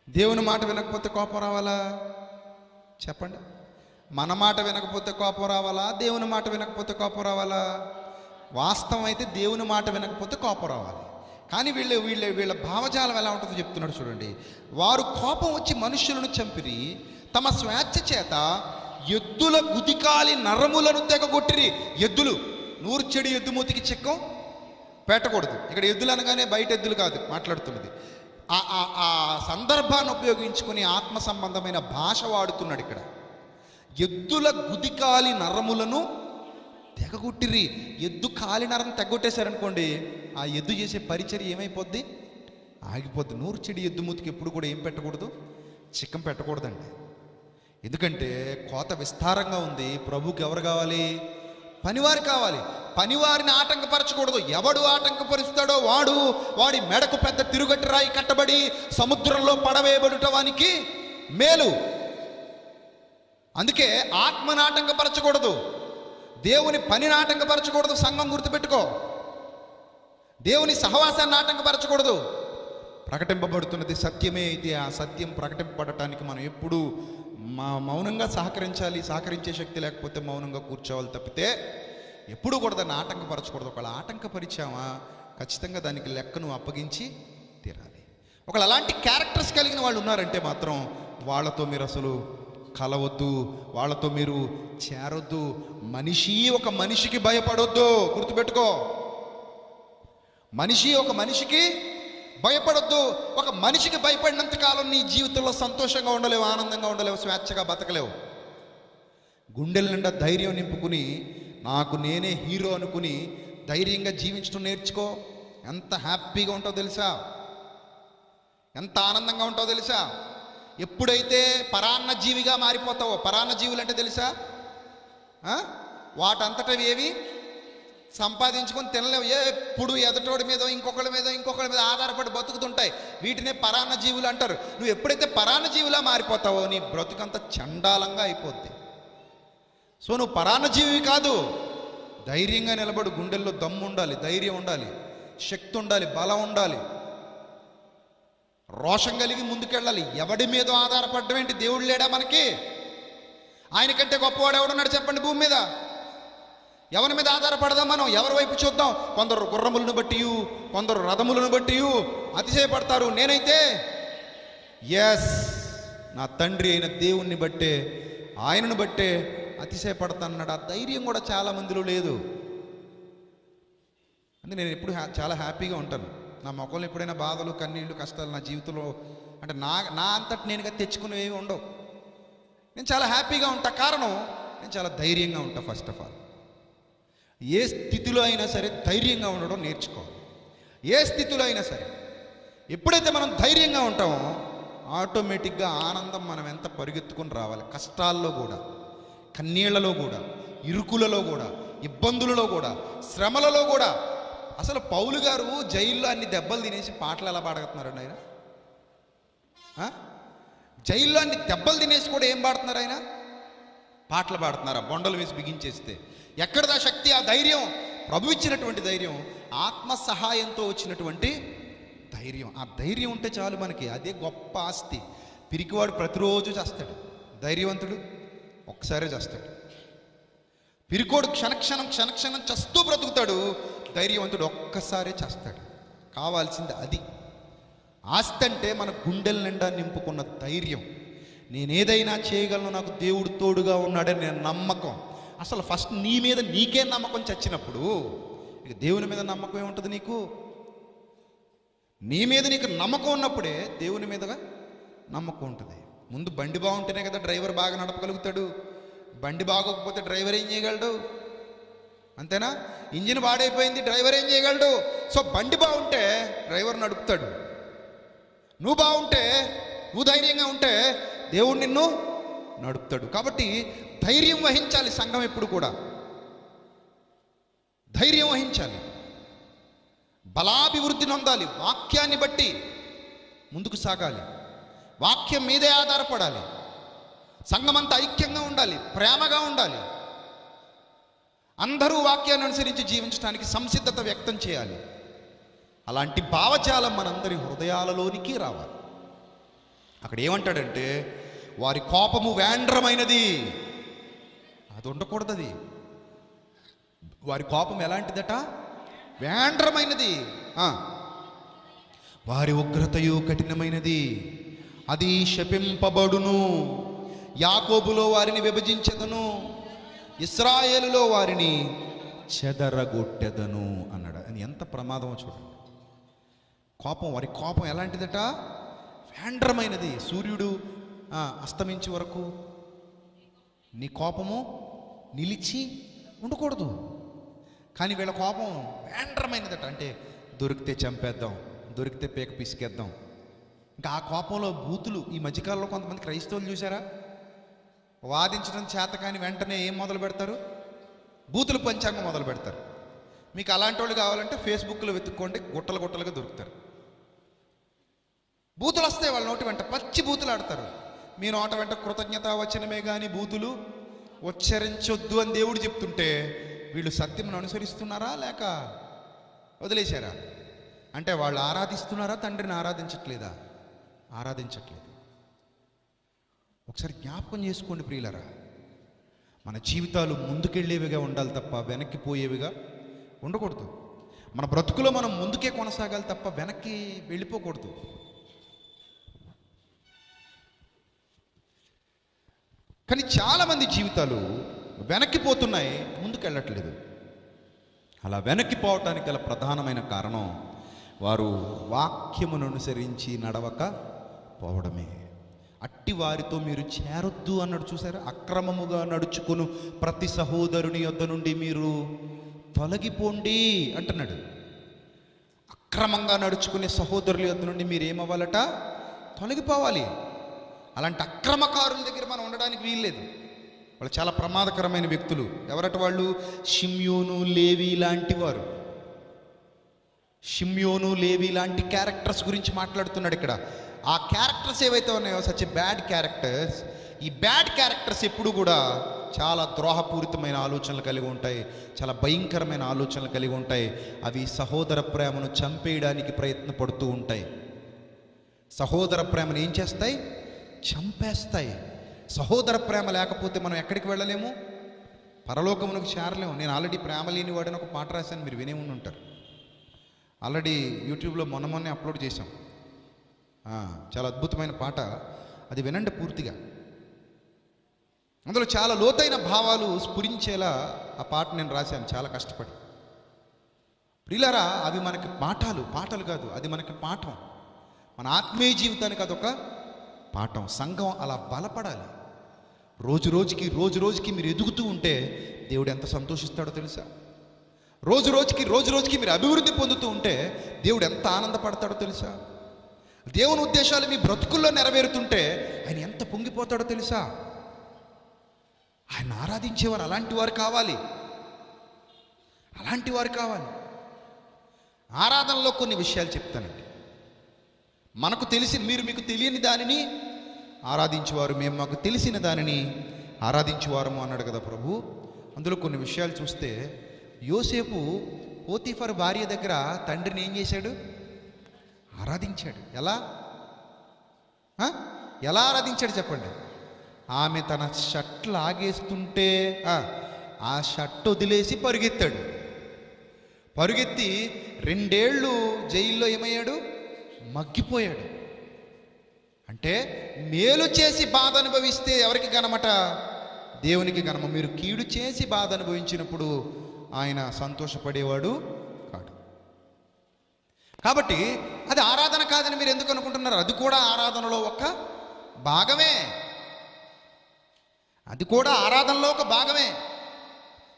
దేవుని మాట వినకపోతే కోపం రావాలా? చెప్పండి. మన మాట వినకపోతే కోపం రావాలా? దేవుని మాట వినకపోతే కోపం రావాలా? వాస్తవం అయితే దేవుని మాట వినకపోతే కోపం రావాలి. కానీ వీళ్ళ భావజాలం ఎలా ఉంటుందో చెప్తున్నాడు చూడండి. వారు కోపం వచ్చి మనుష్యులను చంపిరి, తమ స్వేచ్ఛ చేత ఎద్దుల గుదికాలి నరములను తెగగొట్టిరి. ఎద్దులు, 100 చెడు ఎద్దు మూతికి చిక్కం పెట్టకూడదు. ఇక్కడ ఎద్దులు అనగానే బయట ఎద్దులు కాదు మాట్లాడుతున్నది. ఆ సందర్భాన్ని ఉపయోగించుకుని ఆత్మ సంబంధమైన భాష వాడుతున్నాడు ఇక్కడ. ఎద్దుల గుదికాలి నరములను తెగగొట్టిరి. ఎద్దు కాలి నరం తెగొట్టేశారనుకోండి, ఆ ఎద్దు చేసే పరిచర్య ఏమైపోద్ది? ఆగిపోద్ది. 100 చెడు ఎద్దు మూతికి ఎప్పుడు కూడా ఏం పెట్టకూడదు? చిక్కం పెట్టకూడదండి. ఎందుకంటే కోత విస్తారంగా ఉంది. ప్రభువుకి ఎవరు కావాలి? పనివారు కావాలి. పనివారిని ఆటంకపరచకూడదు. ఎవడు ఆటంకపరుస్తాడో వాడి మెడకు పెద్ద తిరుగట్టి రాయి కట్టబడి సముద్రంలో పడవేయబడుట వానికి మేలు. అందుకే ఆత్మని ఆటంకపరచకూడదు, దేవుని పనిని ఆటంకపరచకూడదు. సంఘం గుర్తుపెట్టుకో. దేవుని సహవాసాన్ని ఆటంకపరచకూడదు. ప్రకటింపబడుతున్నది సత్యమే అయితే ఆ సత్యం ప్రకటింపబడటానికి మనం ఎప్పుడూ మౌనంగా సహకరించాలి. సహకరించే శక్తి లేకపోతే మౌనంగా కూర్చోవాలి తప్పితే ఎప్పుడు కూడా దాన్ని ఆటంకపరచకూడదు. ఒకవేళ ఆటంకపరిచామా ఖచ్చితంగా దానికి లెక్కను అప్పగించి తీరాలి. ఒకళ్ళు అలాంటి క్యారెక్టర్స్ కలిగిన వాళ్ళు ఉన్నారంటే మాత్రం వాళ్ళతో మీరు అసలు కలవద్దు, వాళ్ళతో మీరు చేరొద్దు. మనిషి ఒక మనిషికి భయపడొద్దు, గుర్తుపెట్టుకో. మనిషి ఒక మనిషికి భయపడొద్దు. ఒక మనిషికి భయపడినంత కాలం నీ జీవితంలో సంతోషంగా ఉండలేవు, ఆనందంగా ఉండలేవు, స్వేచ్ఛగా బతకలేవు. గుండెల నిండా ధైర్యం నింపుకుని నాకు నేనే హీరో అనుకుని ధైర్యంగా జీవించడం నేర్చుకో. ఎంత హ్యాపీగా ఉంటావో తెలుసా, ఎంత ఆనందంగా ఉంటావో తెలుసా. ఎప్పుడైతే పరాన్న జీవిగా మారిపోతావో, పరాన్న జీవులు అంటే తెలుసా, వాటంతటా ఏవి సంపాదించుకొని తినలేవు. ఎప్పుడు ఎదటోడి మీద ఇంకొకళ్ళ మీద ఆధారపడి బతుకుతుంటాయి. వీటినే పరాన్న జీవులు అంటారు. నువ్వు ఎప్పుడైతే పరాన్న జీవులా మారిపోతావో నీ బ్రతుకంతా చండాలంగా అయిపోద్ది. సో నువ్వు పరాన్న జీవి కాదు. ధైర్యంగా నిలబడు. గుండెల్లో దమ్ము ఉండాలి, ధైర్యం ఉండాలి, శక్తి ఉండాలి, బలం ఉండాలి, రోషం కలిగి ముందుకెళ్ళాలి. ఎవడి మీద ఆధారపడడం ఏంటి? దేవుడు లేడా మనకి? ఆయన కంటే గొప్పవాడు ఎవడున్నాడు చెప్పండి భూమి మీద? ఎవరి మీద ఆధారపడదాం మనం? ఎవరి వైపు చూద్దాం? కొందరు గుర్రములను బట్టి, కొందరు రథములను బట్టి అతిశయపడతారు. నేనైతే నా తండ్రి అయిన దేవుణ్ణి బట్టే, ఆయనను బట్టే అతిశయపడతానన్నాడు. ఆ ధైర్యం కూడా చాలా మందిలో లేదు. అంటే నేను ఎప్పుడు చాలా హ్యాపీగా ఉంటాను. నా మొక్కలు ఎప్పుడైనా బాధలు, కన్నీళ్ళు, కష్టాలు నా జీవితంలో అంటే నా అంతటి నేనుగా తెచ్చుకునేవి ఏమి ఉండవు. నేను చాలా హ్యాపీగా ఉంటా. కారణం నేను చాలా ధైర్యంగా ఉంటా. ఫస్ట్ ఆఫ్ ఆల్ ఏ స్థితిలో అయినా సరే ధైర్యంగా ఉండడం నేర్చుకోవాలి. ఏ స్థితిలో అయినా సరే ఎప్పుడైతే మనం ధైర్యంగా ఉంటామో ఆటోమేటిక్గా ఆనందం మనం ఎంత పరిగెత్తుకుని రావాలి. కష్టాల్లో కూడా, కన్నీళ్లలో కూడా, ఇరుకులలో కూడా, ఇబ్బందులలో కూడా, శ్రమలలో కూడా. అసలు పౌలు గారు జైల్లో అన్ని దెబ్బలు తినేసి పాటలు ఎలా పాడుతున్నారండి ఆయన? జైల్లో అన్ని దెబ్బలు తినేసి కూడా ఏం పాడుతున్నారు ఆయన? పాటలు పాడుతున్నారా? బొండలు వేసి బిగించేస్తే ఎక్కడదా శక్తి? ఆ ధైర్యం ప్రభు ఇచ్చినటువంటి ధైర్యం, ఆత్మ సహాయంతో వచ్చినటువంటి ధైర్యం. ఆ ధైర్యం ఉంటే చాలు మనకి, అదే గొప్ప ఆస్తి. పిరికివాడు ప్రతిరోజు చేస్తాడు, ధైర్యవంతుడు ఒక్కసారే చేస్తాడు. పిరికోడు క్షణక్షణం చస్తూ బ్రతుకుతాడు, ధైర్యవంతుడు ఒక్కసారే చేస్తాడు. కావాల్సింది అది. ఆస్తి అంటే మన గుండెల నిండా నింపుకున్న ధైర్యం. నేనేదైనా చేయగలను, నాకు దేవుడు తోడుగా ఉన్నాడని నేను నమ్మకం. అసలు ఫస్ట్ నీ మీద నీకే నమ్మకం చచ్చినప్పుడు ఇక దేవుని మీద నమ్మకం ఏముంటుంది నీకు? నీ మీద నీకు నమ్మకం ఉన్నప్పుడే దేవుని మీదగా నమ్మకం ఉంటుంది. ముందు బండి బాగుంటేనే కదా డ్రైవర్ బాగా నడపగలుగుతాడు. బండి బాగోకపోతే డ్రైవర్ ఏం చేయగలడు? అంతేనా? ఇంజిన్ పాడైపోయింది, డ్రైవర్ ఏం చేయగలడు? సో బండి బాగుంటే డ్రైవర్ నడుపుతాడు. నువ్వు బాగుంటే, నువ్వు ధైర్యంగా ఉంటే దేవుడు నిన్ను నడుపుతాడు. కాబట్టి ధైర్యం వహించాలి సంఘం ఎప్పుడు కూడా. ధైర్యం వహించాలి, బలాభివృద్ధి నొందాలి, వాక్యాన్ని బట్టి ముందుకు సాగాలి, వాక్యం మీదే ఆధారపడాలి, సంఘమంతా ఐక్యంగా ఉండాలి, ప్రేమగా ఉండాలి, అందరూ వాక్యాన్ని అనుసరించి జీవించడానికి సంసిద్ధత వ్యక్తం చేయాలి. అలాంటి భావజాలం మనందరి హృదయాలలోనికి రావాలి. అక్కడ ఏమంటాడంటే వారి కోపము వేండ్రమైనది. అది ఉండకూడదు. అది వారి కోపం ఎలాంటిదట? వేండ్రమైనది. వారి ఉగ్రతయు కఠినమైనది, అది శపింపబడును. యాకోబులో వారిని విభజించెదను, ఇశ్రాయేలులో వారిని చెదరగొట్టెదను అన్నాడు. అని ఎంత ప్రమాదమో చూడండి. కోపం, వారి కోపం ఎలాంటిదట? వేండ్రమైనది. సూర్యుడు అస్తమించే వరకు నీ కోపము నిలిచి ఉండకూడదు. కానీ వీళ్ళ కోపం వేండ్రమైనదట. అంటే దొరికితే చంపేద్దాం, దొరికితే పేక పిసికేద్దాం. ఇంకా ఆ కోపంలో బూతులు. ఈ మధ్యకాలంలో కొంతమంది క్రైస్తవులు చూసారా, వాదించడం చేత కానీ వెంటనే ఏం మొదలు పెడతారు? బూతులు పంచాంగం మొదలు పెడతారు. మీకు అలాంటి వాళ్ళు కావాలంటే ఫేస్బుక్లో వెతుక్కోండి, గుట్టలు గుట్టలుగా దొరుకుతారు. బూతులు వస్తాయి వాళ్ళ నోటి వెంట, పచ్చి బూతులు ఆడతారు. మీ నోట వెంట కృతజ్ఞత వచనమే కానీ బూతులు ఉచ్చరించొద్దు అని దేవుడు చెప్తుంటే వీళ్ళు సత్యమును అనుసరిస్తున్నారా లేక వదిలేశారా? అంటే వాళ్ళు ఆరాధిస్తున్నారా, తండ్రిని ఆరాధించట్లేదా? ఆరాధించట్లేదు. ఒకసారి జ్ఞాపకం చేసుకోండి ప్రియులరా. మన జీవితాలు ముందుకెళ్ళేవిగా ఉండాలి తప్ప వెనక్కి పోయేవిగా ఉండకూడదు. మన బ్రతుకులో మనం ముందుకే కొనసాగాలి తప్ప వెనక్కి వెళ్ళిపోకూడదు. కానీ చాలామంది జీవితాలు వెనక్కిపోతున్నాయి, ముందుకు వెళ్ళట్లేదు. అలా వెనక్కిపోవటానికి గల ప్రధానమైన కారణం వారు వాక్యమును అనుసరించి నడవక పోవడమే. అట్టి వారితో మీరు చేరొద్దు అన్నాడు. చూసారా? అక్రమముగా నడుచుకుని ప్రతి సహోదరుని యొద్ద నుండి మీరు తొలగిపోండి అంటున్నాడు. అక్రమంగా నడుచుకునే సహోదరుల యొద్ద నుండి మీరు ఏమవ్వాలట? తొలగిపోవాలి. అలాంటి అక్రమకారుల దగ్గర మనం ఉండడానికి వీల్లేదు. వాళ్ళు చాలా ప్రమాదకరమైన వ్యక్తులు. ఎవరట వాళ్ళు? షిమ్యోను, లేవి లాంటి వారు. షిమ్యోను, లేవి లాంటి క్యారెక్టర్స్ గురించి మాట్లాడుతున్నాడు ఇక్కడ. ఆ క్యారెక్టర్స్ ఏవైతే ఉన్నాయో, సచ్ బ్యాడ్ క్యారెక్టర్స్, ఈ బ్యాడ్ క్యారెక్టర్స్ ఎప్పుడు కూడా చాలా ద్రోహపూరితమైన ఆలోచనలు కలిగి ఉంటాయి, చాలా భయంకరమైన ఆలోచనలు కలిగి ఉంటాయి. అవి సహోదర ప్రేమను చంపేయడానికి ప్రయత్నపడుతూ ఉంటాయి. సహోదర ప్రేమను ఏం చేస్తాయి? చంపేస్తాయి. సహోదర ప్రేమ లేకపోతే మనం ఎక్కడికి వెళ్ళలేము? పరలోకమునకు చేరలేము. నేను ఆల్రెడీ ప్రేమ లేని వాడని ఒక పాట రాశాను, మీరు వినే ఉండి ఉంటారు. ఆల్రెడీ యూట్యూబ్లో మొన్నే అప్లోడ్ చేశాం. చాలా అద్భుతమైన పాట, అది వినండి పూర్తిగా. అందులో చాలా లోతైన భావాలు స్ఫురించేలా ఆ పాట నేను రాశాను చాలా కష్టపడి. ప్రియులారా, అవి మనకి పాటలు కాదు, అది మనకి పాఠం. మన ఆత్మీయ జీవితానికి అదొక పాఠం. సంఘం అలా బలపడాలి. రోజు రోజుకి మీరు ఎదుగుతూ ఉంటే దేవుడు ఎంత సంతోషిస్తాడో తెలుసా? రోజు రోజుకి మీరు అభివృద్ధి పొందుతూ ఉంటే దేవుడు ఎంత ఆనందపడతాడో తెలుసా? దేవుని ఉద్దేశాలు మీ బ్రతుకుల్లో నెరవేరుతుంటే ఆయన ఎంత పొంగిపోతాడో తెలుసా? ఆయన ఆరాధించేవారు అలాంటి వారు కావాలి. ఆరాధనలో కొన్ని విషయాలు చెప్తానండి. మనకు మీకు తెలియని దానిని ఆరాధించేవారు, మేము మాకు తెలిసిన దానిని ఆరాధించేవారము అన్నాడు కదా ప్రభు. అందులో కొన్ని విషయాలు చూస్తే, యోసేపు పోతీఫర్ భార్య దగ్గర తండ్రిని ఏం చేశాడు? ఆరాధించాడు. ఎలా ఆరాధించాడు చెప్పండి? ఆమె తన షర్ట్ లాగేస్తుంటే ఆ షర్ట్ వదిలేసి పరుగెత్తి 2 ఏళ్ళు జైల్లో ఏమయ్యాడు? మగ్గిపోయాడు. అంటే మేలు చేసి బాధ అనుభవిస్తే ఎవరికి ఘనమట? దేవునికి ఘనమ. మీరు కీడు చేసి బాధ అనుభవించినప్పుడు ఆయన సంతోషపడేవాడు కాడు. కాబట్టి అది ఆరాధన కాదని మీరు ఎందుకు అనుకుంటున్నారు? అది కూడా ఆరాధనలో ఒక భాగమే.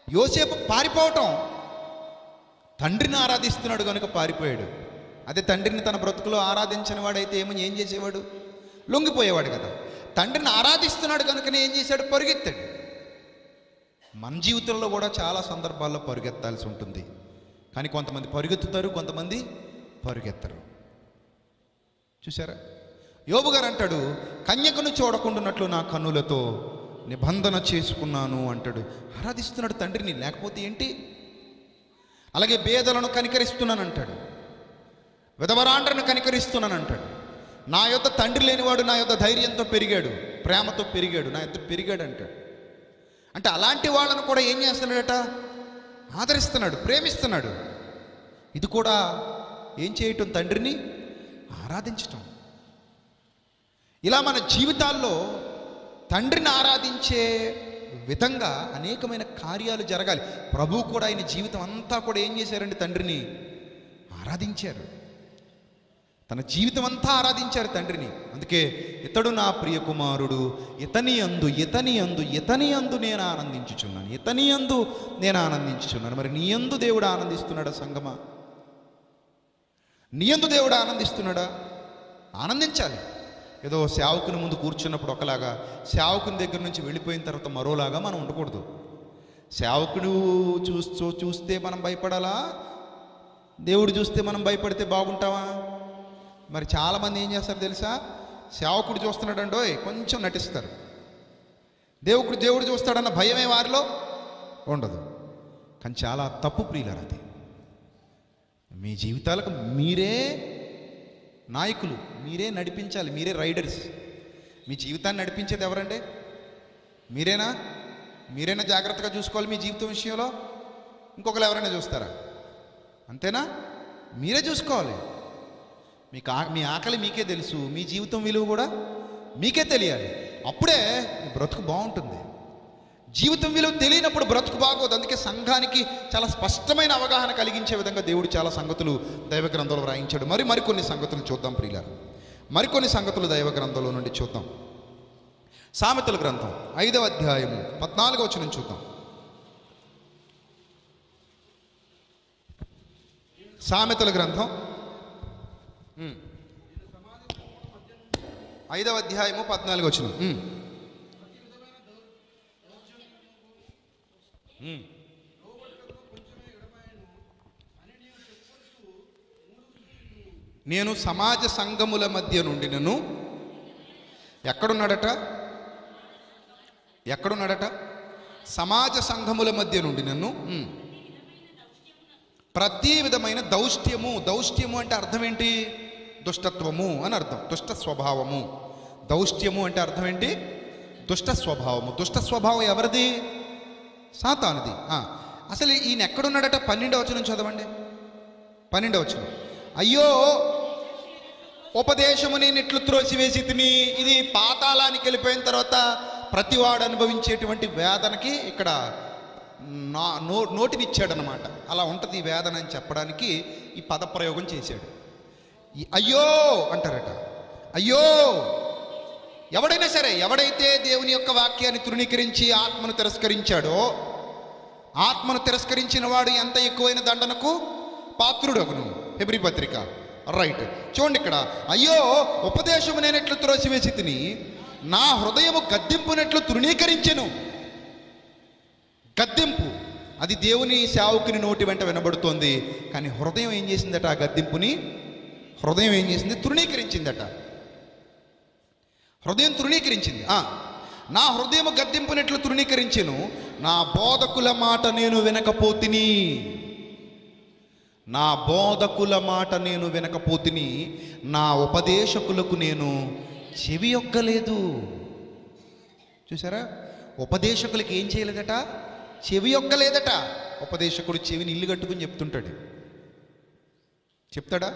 యోసేపు పారిపోవటం, తండ్రిని ఆరాధిస్తున్నాడు కనుక పారిపోయాడు. అదే తండ్రిని తన బ్రతుకులో ఆరాధించని వాడైతే ఏం చేసేవాడు? లొంగిపోయేవాడు కదా. తండ్రిని ఆరాధిస్తున్నాడు కనుకనే ఏం చేశాడు? పరుగెత్తాడు. మన జీవితంలో కూడా చాలా సందర్భాల్లో పరుగెత్తాల్సి ఉంటుంది. కానీ కొంతమంది పరుగెత్తుతారు, కొంతమంది పరుగెత్తరు. చూసారా? యోబు గారు అంటాడు, కన్యకను చూడకుండానట్లు నా కన్నులతో నిబంధన చేసుకున్నాను అంటాడు. ఆరాధిస్తున్నాడు తండ్రిని, లేకపోతే ఏంటి? అలాగే బేదలను కనికరిస్తున్నాను అంటాడు, విధవరాండ్రను కనికరిస్తున్నాను అంటాడు. నా యొద్ద తండ్రి లేనివాడు నా యొద్ద ధైర్యంతో పెరిగాడు, ప్రేమతో పెరిగాడు, నా యొద్ద పెరిగాడు అంటాడు. అంటే అలాంటి వాళ్ళను కూడా ఏం చేస్తున్నాడట? ఆదరిస్తున్నాడు, ప్రేమిస్తున్నాడు. ఇది కూడా ఏం చేయటం? తండ్రిని ఆరాధించటం. ఇలా మన జీవితాల్లో తండ్రిని ఆరాధించే విధంగా అనేకమైన కార్యాలు జరగాలి. ప్రభువు కూడా ఆయన జీవితం అంతా కూడా ఏం చేశారండి? తండ్రిని ఆరాధించారు. తన జీవితం అంతా ఆరాధించారు తండ్రిని. అందుకే ఇతడు నా ప్రియ కుమారుడు, ఇతని యందు నేను ఆనందించుచున్నాను. మరి నీ యందు దేవుడు ఆనందిస్తున్నాడా సంగమా? నీ యందు దేవుడు ఆనందిస్తున్నాడా? ఆనందించాలి. ఏదో సేవకుని ముందు కూర్చున్నప్పుడు ఒకలాగా, సేవకుని దగ్గర నుంచి వెళ్ళిపోయిన తర్వాత మరోలాగా మనం ఉండకూడదు. సేవకుడు చూస్తే మనం భయపడాలా? దేవుడు చూస్తే మనం భయపడితే బాగుంటావా? మరి చాలామంది ఏం చేస్తారు తెలుసా? సేవకుడు చూస్తున్నాడండోయ్ కొంచెం నటిస్తారు. దేవుడు చూస్తాడన్న భయమే వారిలో ఉండదు. కానీ చాలా తప్పు ప్రియులారా. అది మీ జీవితాలకు మీరే నాయకులు, మీరే నడిపించాలి, మీరే రైడర్స్. మీ జీవితాన్ని నడిపించేది ఎవరండి? మీరేనా జాగ్రత్తగా చూసుకోవాలి మీ జీవితం విషయంలో? ఇంకొకరు ఎవరైనా చూస్తారా? అంతేనా? మీరే చూసుకోవాలి. మీ ఆకలి మీకే తెలుసు, మీ జీవితం విలువ కూడా మీకే తెలియాలి. అప్పుడే బ్రతుకు బాగుంటుంది. జీవితం విలువ తెలియనప్పుడు బ్రతుకు బాగోదు. అందుకే సంఘానికి చాలా స్పష్టమైన అవగాహన కలిగించే విధంగా దేవుడు చాలా సంగతులు దైవ గ్రంథంలో వ్రాయించాడు. మరికొన్ని సంగతులు చూద్దాం ప్రియులారా. మరికొన్ని సంగతులు దైవ గ్రంథంలో నుండి చూద్దాం. సామెతల గ్రంథం 5వ అధ్యాయము 14వ వచనం చూద్దాం. సామెతల గ్రంథం 5వ అధ్యాయము 14వ వచనం. నేను సమాజ సంఘముల మధ్య నుండి నన్ను ఎక్కడున్నాడట సమాజ సంఘముల మధ్య నుండి నన్ను ప్రతి విధమైన దౌష్ట్యము అంటే అర్థం ఏంటి? దుష్టత్వము అని అర్థం, దుష్ట స్వభావము. దౌష్ట్యము అంటే అర్థం ఏంటి? దుష్ట స్వభావము. దుష్ట స్వభావం ఎవరిది? సాతానుది. అసలు ఈయన ఎక్కడున్నాడట? 12వ వచనం చదవండి. 12వ వచనం. అయ్యో ఉపదేశము నేను ఇట్లు త్రోసివేసి తిని. ఇది పాతాళానికి వెళ్ళిపోయిన తర్వాత ప్రతివాడు అనుభవించేటువంటి వేదనకి ఇక్కడ నోటినిచ్చాడనమాట. అలా ఉంటుంది ఈ వేదన అని చెప్పడానికి ఈ పదప్రయోగం చేశాడు. అయ్యో అంటారట. అయ్యో ఎవడైనా సరే, ఎవడైతే దేవుని యొక్క వాక్యాన్ని తృణీకరించి ఆత్మను తిరస్కరించాడో, ఆత్మను తిరస్కరించిన వాడు ఎంత ఎక్కువైన దండనకు పాత్రుడగును. హెబ్రీ పత్రిక రైట్. చూడండి ఇక్కడ. అయ్యో ఉపదేశము నేను ఎట్లు త్రోసివేసి తిని, నా హృదయము గద్దింపునట్లు తృణీకరించెను. గద్దింపు అది దేవుని సేవకుని నోటి వెంట వినబడుతోంది, కానీ హృదయం ఏం చేసిందట? ఆ గద్దింపుని హృదయం ఏం చేసింది? తృణీకరించిందట. హృదయం తృణీకరించింది. నా హృదయము గద్దింపునట్లు తృణీకరించెను, నా బోధకుల మాట నేను వినకపోతిని. నా బోధకుల మాట నేను వినకపోతిని, నా ఉపదేశకులకు నేను చెవియొగ్గలేదు. చూసారా? ఉపదేశకులకి ఏం చేయలేదట? చెవియొగ్గలేదట. ఉపదేశకుడు చెవిని ఇల్లు కట్టుకుని చెప్తాడా?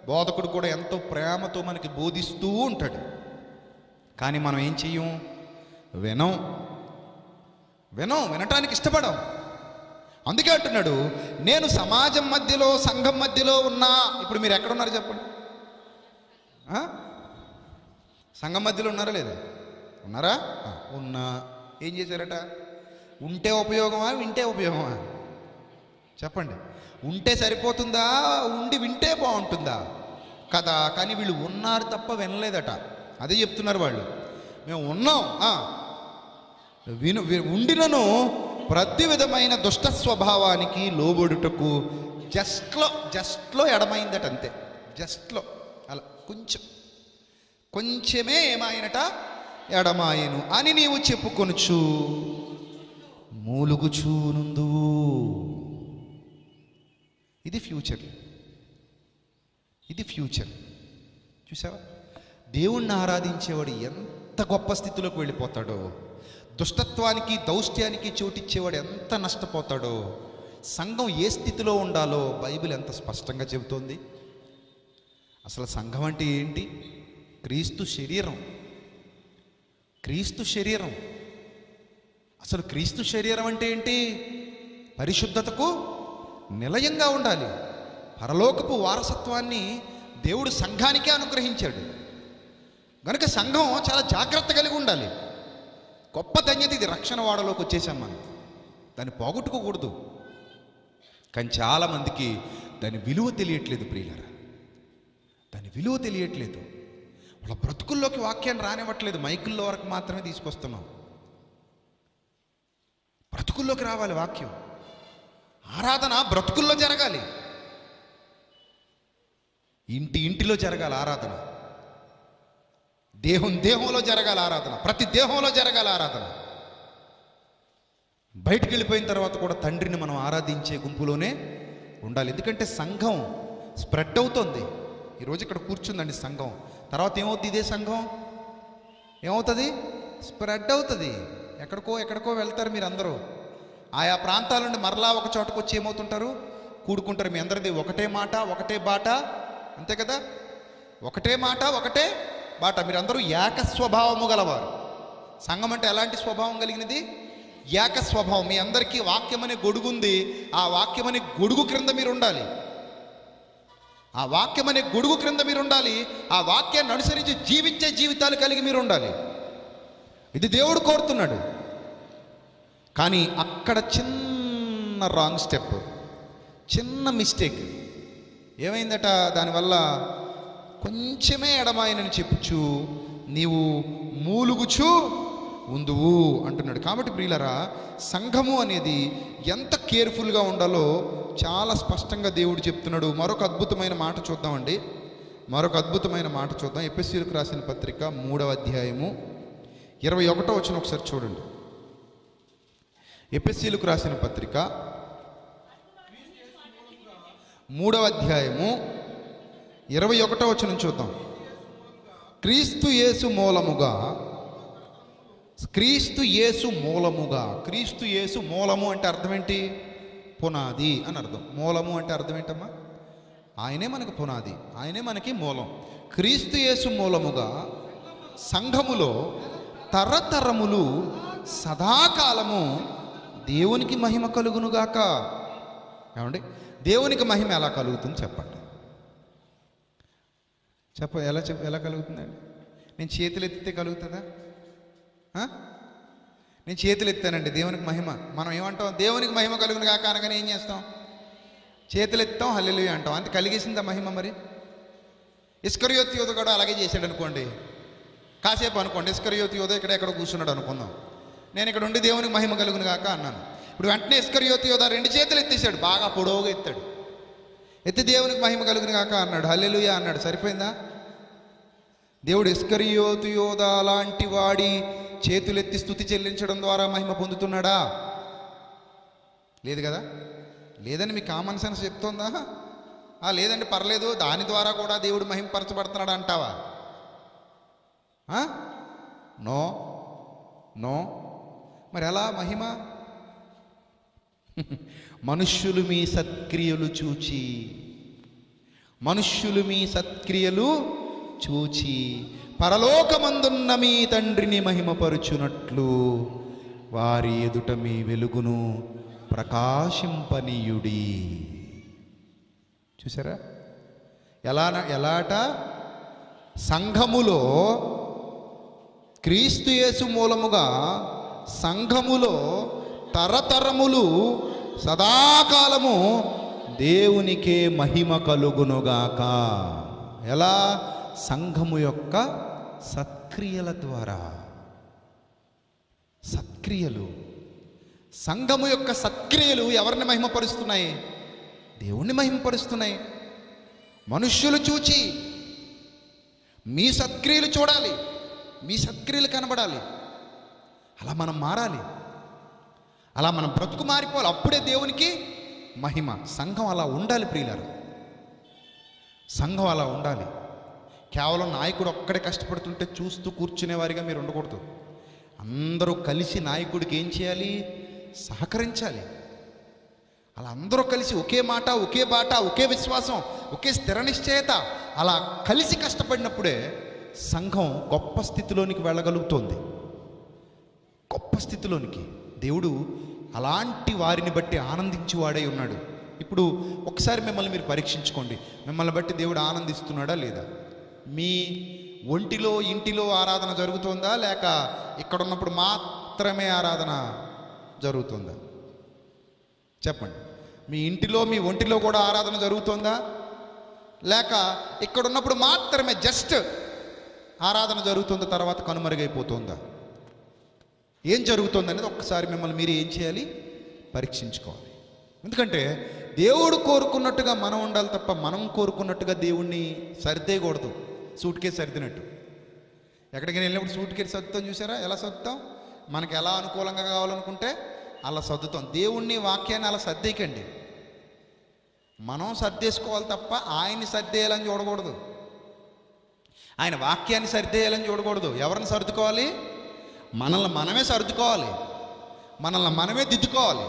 బోధకుడు కూడా ఎంతో ప్రేమతో మనకి బోధిస్తూ ఉంటాడు, కానీ మనం ఏం చెయ్యం? వినటానికి ఇష్టపడం. అందుకే అంటున్నాడు, నేను సమాజం మధ్యలో, సంఘం మధ్యలో ఉన్నా. ఇప్పుడు మీరు ఎక్కడున్నారు చెప్పండి? సంఘం మధ్యలో ఉన్నారా లేదా? ఉన్నారా? ఉన్నా. ఏం చేశారట? ఉంటే ఉపయోగమా, వింటే ఉపయోగమా? చెప్పండి. ఉంటే సరిపోతుందా, ఉండి వింటే బాగుంటుందా? కదా. కానీ వీళ్ళు ఉన్నారు తప్ప వినలేదట. అదే చెప్తున్నారు వాళ్ళు. మేము ఉన్నాం, ఉండినను ప్రతి విధమైన దుష్ట స్వభావానికి లోబడుటకు జస్ట్లో ఎడమైందట. అంతే, జస్ట్లో అలా కొంచెమే ఏమాయనట? ఎడమాయను అని నీవు చెప్పుకొనుచు మూలుగుచూనుందువు. ఇది ఫ్యూచర్. చూసావా? దేవుణ్ణి ఆరాధించేవాడు ఎంత గొప్ప స్థితిలోకి వెళ్ళిపోతాడో, దుష్టత్వానికి దౌష్ట్యానికి చోటిచ్చేవాడు ఎంత నష్టపోతాడో, సంఘం ఏ స్థితిలో ఉండాలో బైబిల్ ఎంత స్పష్టంగా చెబుతోంది. అసలు సంఘం అంటే ఏంటి? క్రీస్తు శరీరం. అసలు క్రీస్తు శరీరం అంటే ఏంటి? పరిశుద్ధతకు నిలయంగా ఉండాలి. పరలోకపు వారసత్వాన్ని దేవుడు సంఘానికే అనుగ్రహించాడు కనుక సంఘం చాలా జాగ్రత్త కలిగి ఉండాలి. గొప్ప ధన్యత ఇది. రక్షణ వాడలోకి వచ్చేసాం మనం, దాన్ని పోగొట్టుకోకూడదు. కానీ చాలామందికి దాని విలువ తెలియట్లేదు ప్రియులారా, దాని విలువ తెలియట్లేదు. వాళ్ళ బ్రతుకుల్లోకి వాక్యాన్ని రానివ్వట్లేదు, మైకుల్లో వరకు మాత్రమే తీసుకొస్తున్నాం. బ్రతుకుల్లోకి రావాలి వాక్యం. ఆరాధన బ్రతుకుల్లో జరగాలి, ఇంటిలో జరగాలి ఆరాధన, దేహంలో జరగాలి ఆరాధన, ప్రతి దేహంలో జరగాలి ఆరాధన. బయటికి వెళ్ళిపోయిన తర్వాత కూడా తండ్రిని మనం ఆరాధించే గుంపులోనే ఉండాలి. ఎందుకంటే సంఘం స్ప్రెడ్ అవుతుంది. ఈరోజు ఇక్కడ కూర్చుందండి సంఘం, తర్వాత ఏమవుతుంది? ఇదే సంఘం ఏమవుతుంది? స్ప్రెడ్ అవుతుంది. ఎక్కడికో వెళ్తారు మీరు అందరూ. ఆయా ప్రాంతాల నుండి మరలా ఒక చోటకు వచ్చి ఏమవుతుంటారు? కూడుకుంటారు. మీ అందరిది ఒకటే మాట, ఒకటే బాట, అంతే కదా? ఒకటే మాట, ఒకటే బాట. మీరందరూ ఏక స్వభావము గలవారు. సంఘం అంటే ఎలాంటి స్వభావం కలిగినది? ఏక స్వభావం. మీ అందరికీ వాక్యం అనే గొడుగు ఉంది. ఆ వాక్యం అనే గొడుగు క్రింద మీరు ఉండాలి. ఆ వాక్యం అనే గొడుగు క్రింద మీరు ఉండాలి. ఆ వాక్యాన్ని అనుసరించి జీవించే జీవితాలు కలిగి మీరు ఉండాలి. ఇది దేవుడు కోరుతున్నాడు. కానీ అక్కడ చిన్న రాంగ్ స్టెప్, చిన్న మిస్టేక్ ఏమైందట? దానివల్ల కొంచెమే ఎడమాయనని చెప్పుచు నీవు మూలుగుచు ఉందువు అంటున్నాడు. కాబట్టి ప్రియులరా, సంఘము అనేది ఎంత కేర్ఫుల్గా ఉండాలో చాలా స్పష్టంగా దేవుడు చెప్తున్నాడు. మరొక అద్భుతమైన మాట చూద్దామండి. మరొక అద్భుతమైన మాట చూద్దాం. ఎఫెసీయులకు రాసిన పత్రిక 3వ అధ్యాయము 21వ వచనం ఒకసారి చూడండి. ఎఫెసీయులకు రాసిన పత్రిక 3వ అధ్యాయము 21వ వచనం చూద్దాం. క్రీస్తు యేసు మూలముగా, క్రీస్తు యేసు మూలముగా. క్రీస్తు యేసు మూలము అంటే అర్థం ఏంటి? పునాది అని అర్థం. మూలము అంటే అర్థం ఏంటమ్మా? ఆయనే మనకు పునాది, ఆయనే మనకి మూలం. క్రీస్తు యేసు మూలముగా సంఘములో తరతరములు సదాకాలము దేవునికి మహిమ కలుగునుగాక. ఏమండి, దేవునికి మహిమ ఎలా కలుగుతుంది చెప్పండి? ఎలా కలుగుతుందండి? నేను చేతులు ఎత్తితే కలుగుతుందా? నేను చేతులు ఎత్తానండి, దేవునికి మహిమ. మనం ఏమంటాం? దేవునికి మహిమ కలుగును కాక అనగానే ఏం చేస్తాం? చేతులు ఎత్తాం, హల్లెలూయా అంటాం. అంతే కలిగేసిందా మహిమ? మరి ఇస్కరియోతు యోధ కూడా అలాగే చేశాడు అనుకోండి. కాసేపు అనుకోండి, ఇస్కరియోతు యోధ ఎక్కడెక్కడ కూర్చున్నాడు అనుకుందాం. నేను ఇక్కడ ఉండి దేవునికి మహిమ కలుగును కాక అన్నాను. ఇప్పుడు వెంటనే ఇస్కరియోతు యోధ 2 చేతులు ఎత్తేసాడు, బాగా పొడవుగా ఎత్తాడు. ఎత్తి దేవునికి మహిమ కలుగును కాక అన్నాడు, హల్లెలూయా అన్నాడు. సరిపోయిందా? దేవుడు ఇస్కరియోతు యోధ లాంటి వాడి చేతులెత్తి స్తుతి చెల్లించడం ద్వారా మహిమ పొందుతున్నాడా? లేదు కదా. లేదని మీ కామన్ సెన్స్ చెప్తోందా? లేదండి పర్లేదు, దాని ద్వారా కూడా దేవుడు మహిమపరచబడుతున్నాడు అంటావా? No no. మరి ఎలా మహిమ? మనుష్యులు మీ సత్క్రియలు చూచి, మనుష్యులు మీ సత్క్రియలు చూచి పరలోకమందున్న మీ తండ్రిని మహిమపరుచునట్లు వారి ఎదుట మీ వెలుగును ప్రకాశింపనీయుడి. చూసారా ఎలాట? సంఘములో క్రీస్తు యేసు మూలముగా సంఘములో తరతరములు సదాకాలము దేవునికే మహిమ కలుగునుగాక. ఎలా? సంఘము యొక్క సత్క్రియల ద్వారా. సత్క్రియలు, సంఘము యొక్క సత్క్రియలు ఎవరిని మహిమపరుస్తున్నాయి? దేవుణ్ణి మహిమపరుస్తున్నాయి. మనుష్యులు చూచి మీ సత్క్రియలు చూడాలి, మీ సత్క్రియలు కనబడాలి. అలా మనం మారాలి, అలా మనం బ్రతుకు మారిపోవాలి. అప్పుడే దేవునికి మహిమ. సంఘం అలా ఉండాలి ప్రియులారా, సంఘం అలా ఉండాలి. కేవలం నాయకుడు ఒక్కడే కష్టపడుతుంటే చూస్తూ కూర్చునేవారిగా మీరు ఉండకూడదు. అందరూ కలిసి నాయకుడికి ఏం చేయాలి? సహకరించాలి. అలా అందరూ కలిసి ఒకే మాట, ఒకే బాట, ఒకే విశ్వాసం, ఒకే స్థిర నిశ్చయత, అలా కలిసి కష్టపడినప్పుడే సంఘం గొప్ప స్థితిలోనికి వెళ్ళగలుగుతోంది. గొప్ప స్థితిలోనికి దేవుడు అలాంటి వారిని బట్టి ఆనందించేవాడై ఉన్నాడు. ఇప్పుడు ఒకసారి మిమ్మల్ని మీరు పరీక్షించుకోండి. మిమ్మల్ని బట్టి దేవుడు ఆనందిస్తున్నాడా లేదా? మీ ఒంటిలో ఇంటిలో ఆరాధన జరుగుతుందా, లేక ఇక్కడ ఉన్నప్పుడు మాత్రమే ఆరాధన జరుగుతుందా? చెప్పండి. మీ ఇంటిలో మీ ఒంటిలో కూడా ఆరాధన జరుగుతుందా, లేక ఇక్కడ ఉన్నప్పుడు మాత్రమే జస్ట్ ఆరాధన జరుగుతుందా, తర్వాత కనుమరుగైపోతుందా? ఏం జరుగుతుంది అనేది ఒక్కసారి మిమ్మల్ని మీరు ఏం చేయాలి? పరీక్షించుకోవాలి. ఎందుకంటే దేవుడు కోరుకున్నట్టుగా మనం ఉండాలి తప్ప మనం కోరుకున్నట్టుగా దేవుణ్ణి సర్దేయకూడదు. Suit case సర్దినట్టు. ఎక్కడికి వెళ్ళినప్పుడు సూట్ కేసు సర్దుతాం, చూసారా? ఎలా సర్దుతాం? మనకి ఎలా అనుకూలంగా కావాలనుకుంటే అలా సర్దుతాం. దేవుణ్ణి, వాక్యాన్ని అలా సర్దేయకండి. మనం సర్దేసుకోవాలి తప్ప ఆయన్ని సర్దేయాలని చూడకూడదు, ఆయన వాక్యాన్ని సర్దేయాలని చూడకూడదు. ఎవరిని సర్దుకోవాలి? మనల్ని మనమే సర్దుకోవాలి, మనల్ని మనమే దిద్దుకోవాలి.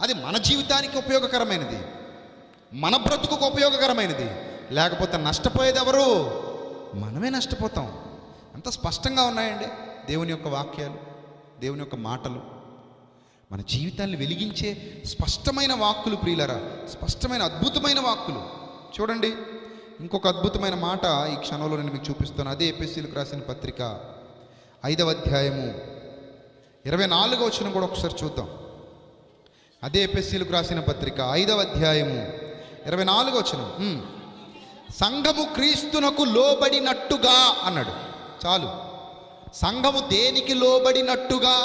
అది మన జీవితానికి ఉపయోగకరమైనది, మన బ్రతుకుకు ఉపయోగకరమైనది. లేకపోతే నష్టపోయేది ఎవరు? మనమే నష్టపోతాం. అంత స్పష్టంగా ఉన్నాయండి దేవుని యొక్క వాక్యాలు, దేవుని యొక్క మాటలు మన జీవితాన్ని వెలిగించే స్పష్టమైన వాక్కులు ప్రియులరా, స్పష్టమైన అద్భుతమైన వాక్కులు. చూడండి, ఇంకొక అద్భుతమైన మాట ఈ క్షణంలో నేను మీకు చూపిస్తాను. అదే ఎఫెసీయులకు రాసిన పత్రిక 5వ అధ్యాయము 24వ వచనం కూడా ఒకసారి చూద్దాం. అదే ఎఫెసీయులకు రాసిన పత్రిక 5వ అధ్యాయము 24వ వచనం. సంఘము క్రీస్తునకు లోబడినట్టుగా అన్నాడు. చాలు. సంఘము దేనికి లోబడినట్టుగా?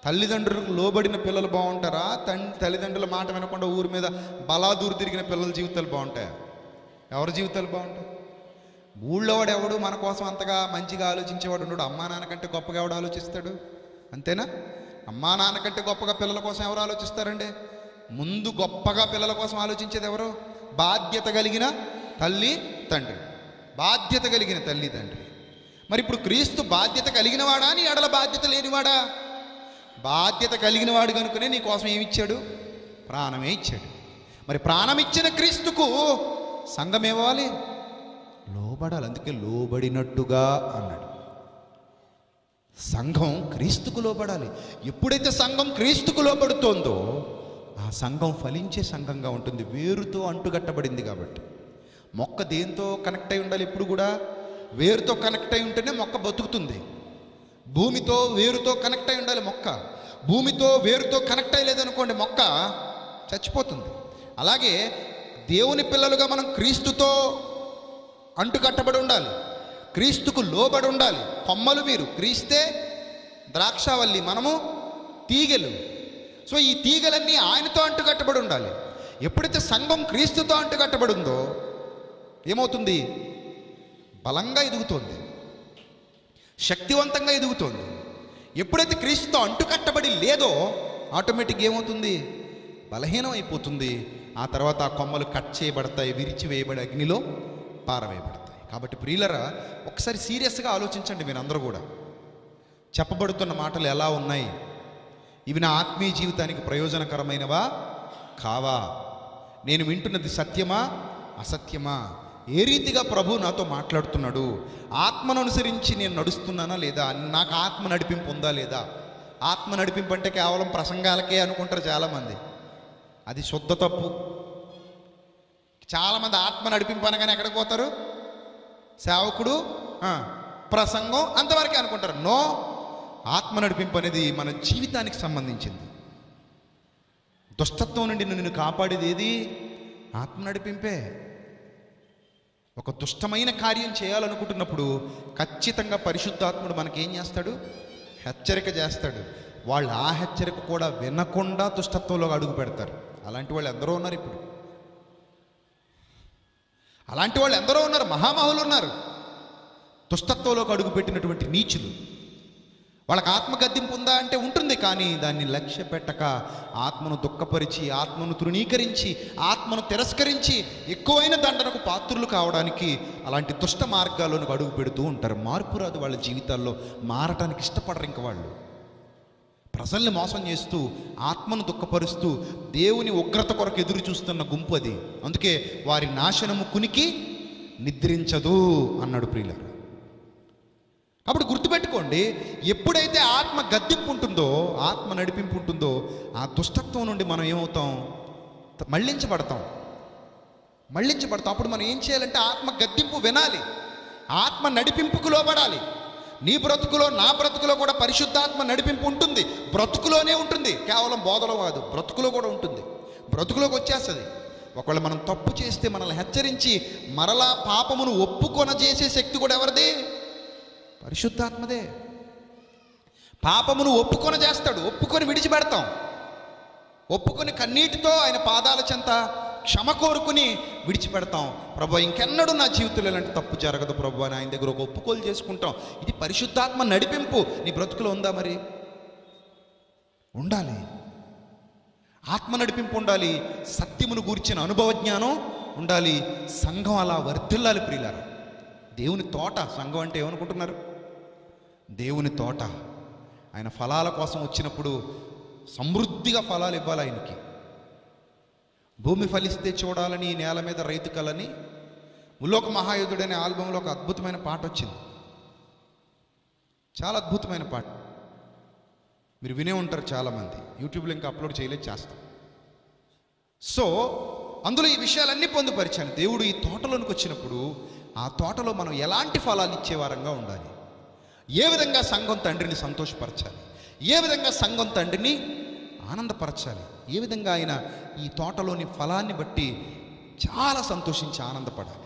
తల్లిదండ్రులకు లోబడిన పిల్లలు బాగుంటారా? తల్లిదండ్రుల మాట వినకుండా ఊరి మీద బలాదూరు తిరిగిన పిల్లల జీవితాలు బాగుంటాయా? ఎవరి జీవితాలు బాగుంటాయి? ఊళ్ళో వాడు ఎవడు మన కోసం అంతగా మంచిగా ఆలోచించేవాడు ఉండడు. అమ్మా నాన్న కంటే గొప్పగా ఎవడు ఆలోచిస్తాడు? అంతేనా? అమ్మా నాన్న కంటే గొప్పగా పిల్లల కోసం ఎవరు ఆలోచిస్తారండి? ముందు గొప్పగా పిల్లల కోసం ఆలోచించేది ఎవరు? బాధ్యత కలిగిన తల్లి తండ్రి. బాధ్యత కలిగిన తల్లి తండ్రి. మరి ఇప్పుడు క్రీస్తు బాధ్యత కలిగిన వాడా, నీ ఎడల బాధ్యత లేనివాడా? బాధ్యత కలిగిన వాడు కనుకనే నీ కోసం ఏమిచ్చాడు? ప్రాణమే ఇచ్చాడు. మరి ప్రాణం ఇచ్చిన క్రీస్తుకు సంఘం ఏమవ్వాలి? లోబడాలి. అందుకే లోబడినట్టుగా అన్నాడు. సంఘం క్రీస్తుకు లోబడాలి. ఎప్పుడైతే సంఘం క్రీస్తుకు లోబడుతోందో ఆ సంఘం ఫలించే సంఘంగా ఉంటుంది. వేరుతో అంటుగట్టబడింది కాబట్టి. మొక్క దేంతో కనెక్ట్ అయి ఉండాలి? ఎప్పుడు కూడా వేరుతో కనెక్ట్ అయి ఉంటేనే మొక్క బతుకుతుంది. భూమితో వేరుతో కనెక్ట్ అయి ఉండాలి మొక్క. భూమితో వేరుతో కనెక్ట్ అయ్యలేదనుకోండి మొక్క చచ్చిపోతుంది. అలాగే దేవుని పిల్లలుగా మనం క్రీస్తుతో అంటుకట్టబడి ఉండాలి. క్రీస్తుకు లోబడి ఉండాలి. కొమ్మలు మీరు, క్రీస్తే ద్రాక్షావల్లి, మనము తీగెలు. సో ఈ తీగలన్నీ ఆయనతో అంటుకట్టబడి ఉండాలి. ఎప్పుడైతే సంఘం క్రీస్తుతో అంటుకట్టబడి ఉందో ఏమవుతుంది? బలంగా ఎదుగుతోంది, శక్తివంతంగా ఎదుగుతోంది. ఎప్పుడైతే క్రీస్తుతో అంటుకట్టబడి లేదో ఆటోమేటిక్గా ఏమవుతుంది? బలహీనం అయిపోతుంది. ఆ తర్వాత ఆ కొమ్మలు కట్ చేయబడతాయి, విరిచివేయబడి అగ్నిలో పారవేయబడతాయి. కాబట్టి ప్రియులరా, ఒకసారి సీరియస్గా ఆలోచించండి. మీరందరూ కూడా చెప్పబడుతున్న మాటలు ఎలా ఉన్నాయి? ఇవి నా ఆత్మీయ జీవితానికి ప్రయోజనకరమైనవా కావా? నేను వింటున్నది సత్యమా అసత్యమా? ఏ రీతిగా ప్రభు నాతో మాట్లాడుతున్నాడు? ఆత్మను అనుసరించి నేను నడుస్తున్నానా లేదా? నాకు ఆత్మ నడిపింపు ఉందా లేదా? ఆత్మ నడిపింపు అంటే కేవలం ప్రసంగాలకే అనుకుంటారు చాలామంది. అది శుద్ధ తప్పు. చాలామంది ఆత్మ నడిపింపు అనగానే ఎక్కడికి పోతారు? సేవకుడు, ప్రసంగం, అంతవరకే అనుకుంటారు. నో, ఆత్మ నడిపింపు అనేది మన జీవితానికి సంబంధించింది. దుష్టత్వం నుండి నిన్ను కాపాడేది ఏది? ఆత్మ నడిపింపే. ఒక దుష్టమైన కార్యం చేయాలనుకుంటున్నప్పుడు ఖచ్చితంగా పరిశుద్ధాత్ముడు మనకేం చేస్తాడు? హెచ్చరిక చేస్తాడు. వాళ్ళు ఆ హెచ్చరిక కూడా వినకుండా దుష్టత్వంలో అడుగు పెడతారు. అలాంటి వాళ్ళు ఎందరో ఉన్నారు. ఇప్పుడు అలాంటి వాళ్ళు ఎందరో ఉన్నారు. మహామహులు ఉన్నారు. దుష్టత్వంలోకి అడుగు పెట్టినటువంటి నీచులు. వాళ్ళకి ఆత్మ గద్దింపు ఉందా అంటే ఉంటుంది. కానీ దాన్ని లక్ష్య పెట్టక ఆత్మను దుఃఖపరిచి, ఆత్మను తృణీకరించి, ఆత్మను తిరస్కరించి ఎక్కువైన దండనకు పాత్రులు కావడానికి అలాంటి దుష్ట మార్గాల్లోకి అడుగు పెడుతూ ఉంటారు. మార్పు రాదు వాళ్ళ జీవితాల్లో. మారటానికి ఇష్టపడరు. ఇంక వాళ్ళు ప్రజల్ని మోసం చేస్తూ, ఆత్మను దుఃఖపరుస్తూ, దేవుని ఉగ్రత కొరకు ఎదురు చూస్తున్న గుంపు అది. అందుకే వారి నాశనము కునికి నిద్రించదు అన్నాడు ప్రియులారా. కాబట్టి గుర్తుపెట్టుకోండి, ఎప్పుడైతే ఆత్మ గద్దింపు ఉంటుందో, ఆత్మ నడిపింపు ఉంటుందో, ఆ దుష్టత్వం నుండి మనం ఏమవుతాం? మళ్ళించబడతాం. అప్పుడు మనం ఏం చేయాలంటే ఆత్మ గద్దింపు వినాలి, ఆత్మ నడిపింపుకు లోబడాలి. నీ బ్రతుకులో, నా బ్రతుకులో కూడా పరిశుద్ధాత్మ నడిపింపు ఉంటుంది. బ్రతుకులోనే ఉంటుంది, కేవలం బోధలో కాదు. బ్రతుకులో కూడా ఉంటుంది. బ్రతుకులోకి వచ్చేస్తుంది. ఒకవేళ మనం తప్పు చేస్తే మనల్ని హెచ్చరించి మరలా పాపమును ఒప్పుకొన చేసే శక్తి కూడా ఎవరిది? పరిశుద్ధాత్మదే. పాపమును ఒప్పుకొన చేస్తాడు. ఒప్పుకొని విడిచిపెడతాం. ఒప్పుకొని కన్నీటితో ఆయన పాదాల చెంత క్షమ కోరుకుని విడిచిపెడతాం. ప్రభు, ఇంకెన్నడూ నా జీవితంలో ఇలాంటి తప్పు జరగదు ప్రభు అని ఆయన దగ్గర ఒక ఒప్పుకోలు చేసుకుంటాం. ఇది పరిశుద్ధాత్మ నడిపింపు. నీ బ్రతుకులో ఉందా? మరి ఉండాలి. ఆత్మ నడిపింపు ఉండాలి. సత్యమును గూర్చిన అనుభవ జ్ఞానం ఉండాలి. సంఘం అలా వర్ధిల్లాలి ప్రియులారా. దేవుని తోట సంఘం అంటే ఏమనుకుంటున్నారు? దేవుని తోట. ఆయన ఫలాల కోసం వచ్చినప్పుడు సమృద్ధిగా ఫలాలు ఇవ్వాలి ఆయనకి. భూమి ఫలిస్తే చూడాలని, నేల మీద రైతు కలని ముల్లోక మహాయుధుడు అనే ఆల్బంలో ఒక అద్భుతమైన పాట వచ్చింది. చాలా అద్భుతమైన పాట. మీరు వినే ఉంటారు చాలామంది. యూట్యూబ్లో ఇంకా అప్లోడ్ చేయలేదు, చేస్తాం. సో అందులో ఈ విషయాలన్నీ పొందుపరిచాను. దేవుడు ఈ తోటలోనికి వచ్చినప్పుడు ఆ తోటలో మనం ఎలాంటి ఫలాలు ఇచ్చేవారంగా ఉండాలి, ఏ విధంగా సంఘం తండ్రిని సంతోషపరచాలి, ఏ విధంగా సంఘం తండ్రిని ఆనందపరచాలి, ఏ విధంగా ఆయన ఈ తోటలోని ఫలాన్ని బట్టి చాలా సంతోషించి ఆనందపడాలి.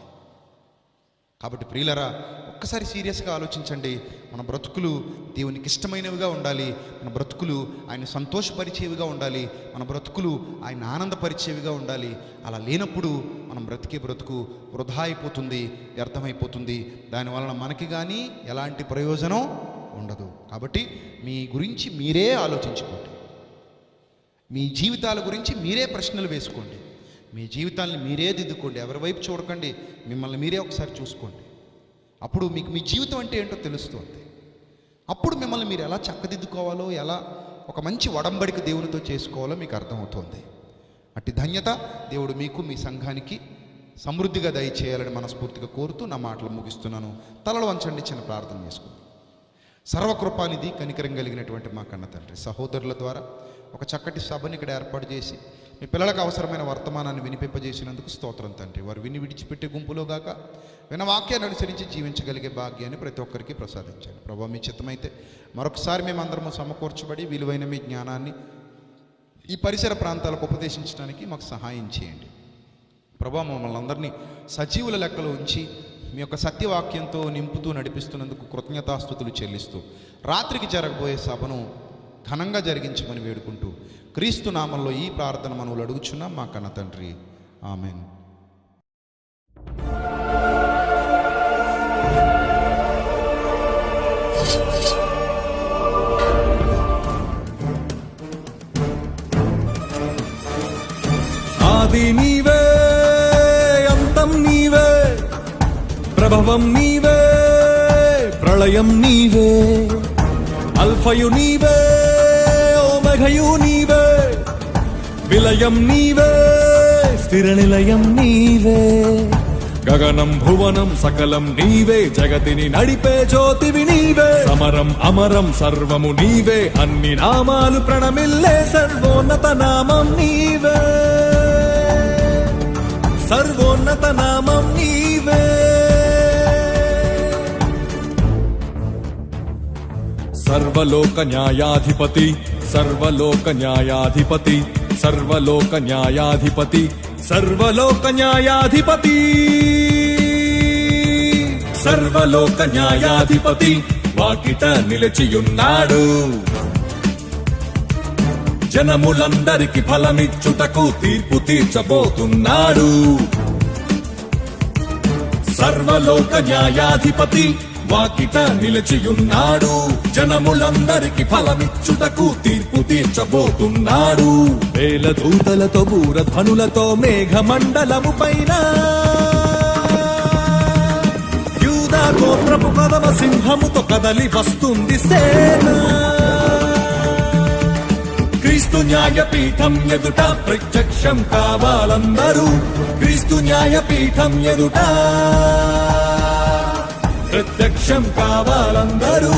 కాబట్టి ప్రియులరా, ఒక్కసారి సీరియస్గా ఆలోచించండి. మన బ్రతుకులు దేవునికి ఇష్టమైనవిగా ఉండాలి, మన బ్రతుకులు ఆయన సంతోషపరిచేవిగా ఉండాలి, మన బ్రతుకులు ఆయన ఆనందపరిచేవిగా ఉండాలి. అలా లేనప్పుడు మనం బ్రతికే బ్రతుకు వృధా అయిపోతుంది, వ్యర్థమైపోతుంది. దానివలన మనకి కానీ ఎలాంటి ప్రయోజనం ఉండదు. కాబట్టి మీ గురించి మీరే ఆలోచించుకోండి, మీ జీవితాల గురించి మీరే ప్రశ్నలు వేసుకోండి, మీ జీవితాన్ని మీరే దిద్దుకోండి. ఎవరి వైపు చూడకండి, మిమ్మల్ని మీరే ఒకసారి చూసుకోండి. అప్పుడు మీకు మీ జీవితం అంటే ఏంటో తెలుస్తుంది. అప్పుడు మిమ్మల్ని మీరు ఎలా చక్కదిద్దుకోవాలో, ఎలా ఒక మంచి ఒడంబడిక దేవునితో చేసుకోవాలో మీకు అర్థమవుతుంది. అట్టి ధన్యత దేవుడు మీకు, మీ సంఘానికి సమృద్ధిగా దయచేయాలని మనస్ఫూర్తిగా కోరుతూ నా మాటలు ముగిస్తున్నాను. తలలు వంచండి, చిన్న ప్రార్థన చేసుకుందాం. సర్వకృపానిధి, కనికరం కలిగినటువంటి మా కన్న తండ్రి, సహోదరుల ద్వారా ఒక చక్కటి సభని ఇక్కడ ఏర్పాటు చేసి మీ పిల్లలకు అవసరమైన వర్తమానాన్ని వినిపింపజేసినందుకు స్తోత్రం తండ్రి. వారు విని విడిచిపెట్టే గుంపులో గాక విన్న వాక్యాన్ని అనుసరించి జీవించగలిగే భాగ్యాన్ని ప్రతి ఒక్కరికి ప్రసాదించండి. ప్రభావ మీ చిత్తమైతే మరొకసారి మేమందరము సమకూర్చబడి విలువైన మీ జ్ఞానాన్ని ఈ పరిసర ప్రాంతాలకు ఉపదేశించడానికి మాకు సహాయం చేయండి. ప్రభావ మమ్మల్ని అందరినీ సజీవుల లెక్కలో ఉంచి మీ యొక్క సత్యవాక్యంతో నింపుతూ నడిపిస్తున్నందుకు కృతజ్ఞతాస్తుతులు చెల్లిస్తూ రాత్రికి జరగబోయే సభను ఘనంగా జరిగించమని వేడుకుంటూ క్రీస్తు నామంలో ఈ ప్రార్థన మనవులు అడుగుచున్నాం మా కన్న తండ్రి, ఆమెన్. ఆది నీవే, అంతం నీవే, ప్రభవం నీవే, ప్రళయం నీవే, అల్ఫయు నీవే, ఓమెఘయు నీవే, విలయం నీవే, స్థిర నిలయం నీవే. గగనం భువనం సకలం నీవే, జగతిని నడిపే జ్యోతివి నీవే. సమరం అమరం సర్వము నీవే, అన్ని నామాలు ప్రణమిల్లే సర్వోన్నత నామం నీవే, సర్వోన్నత నామం నీవే. సర్వలోక న్యాయాధిపతి, సర్వలోక న్యాయాధిపతి, సర్వలోక న్యాయాధిపతి, సర్వలోక న్యాయాధిపతి, సర్వలోక న్యాయాధిపతి వాకిట నిలిచియున్నాడు. జనములందరికి ఫలమిచ్చుటకు తీర్పు తీర్చబోతున్నాడు. సర్వలోక న్యాయాధిపతి వాకిట నిలిచియున్నాడు. జనములందరికి ఫలమిచ్చుటకు తీర్పు తీర్చబోతున్నాడు. వేల దూతలతో బూరధ్వనులతో మేఘమండలము పైన యూదా గోత్రపు కదమ సింహముతో కదలి వస్తుంది సేన. క్రీస్తు న్యాయపీఠం ఎదుట ప్రత్యక్షం కావాలందరూ, క్రీస్తు న్యాయపీఠం ఎదుట ప్రత్యక్షం కావాలందరూ.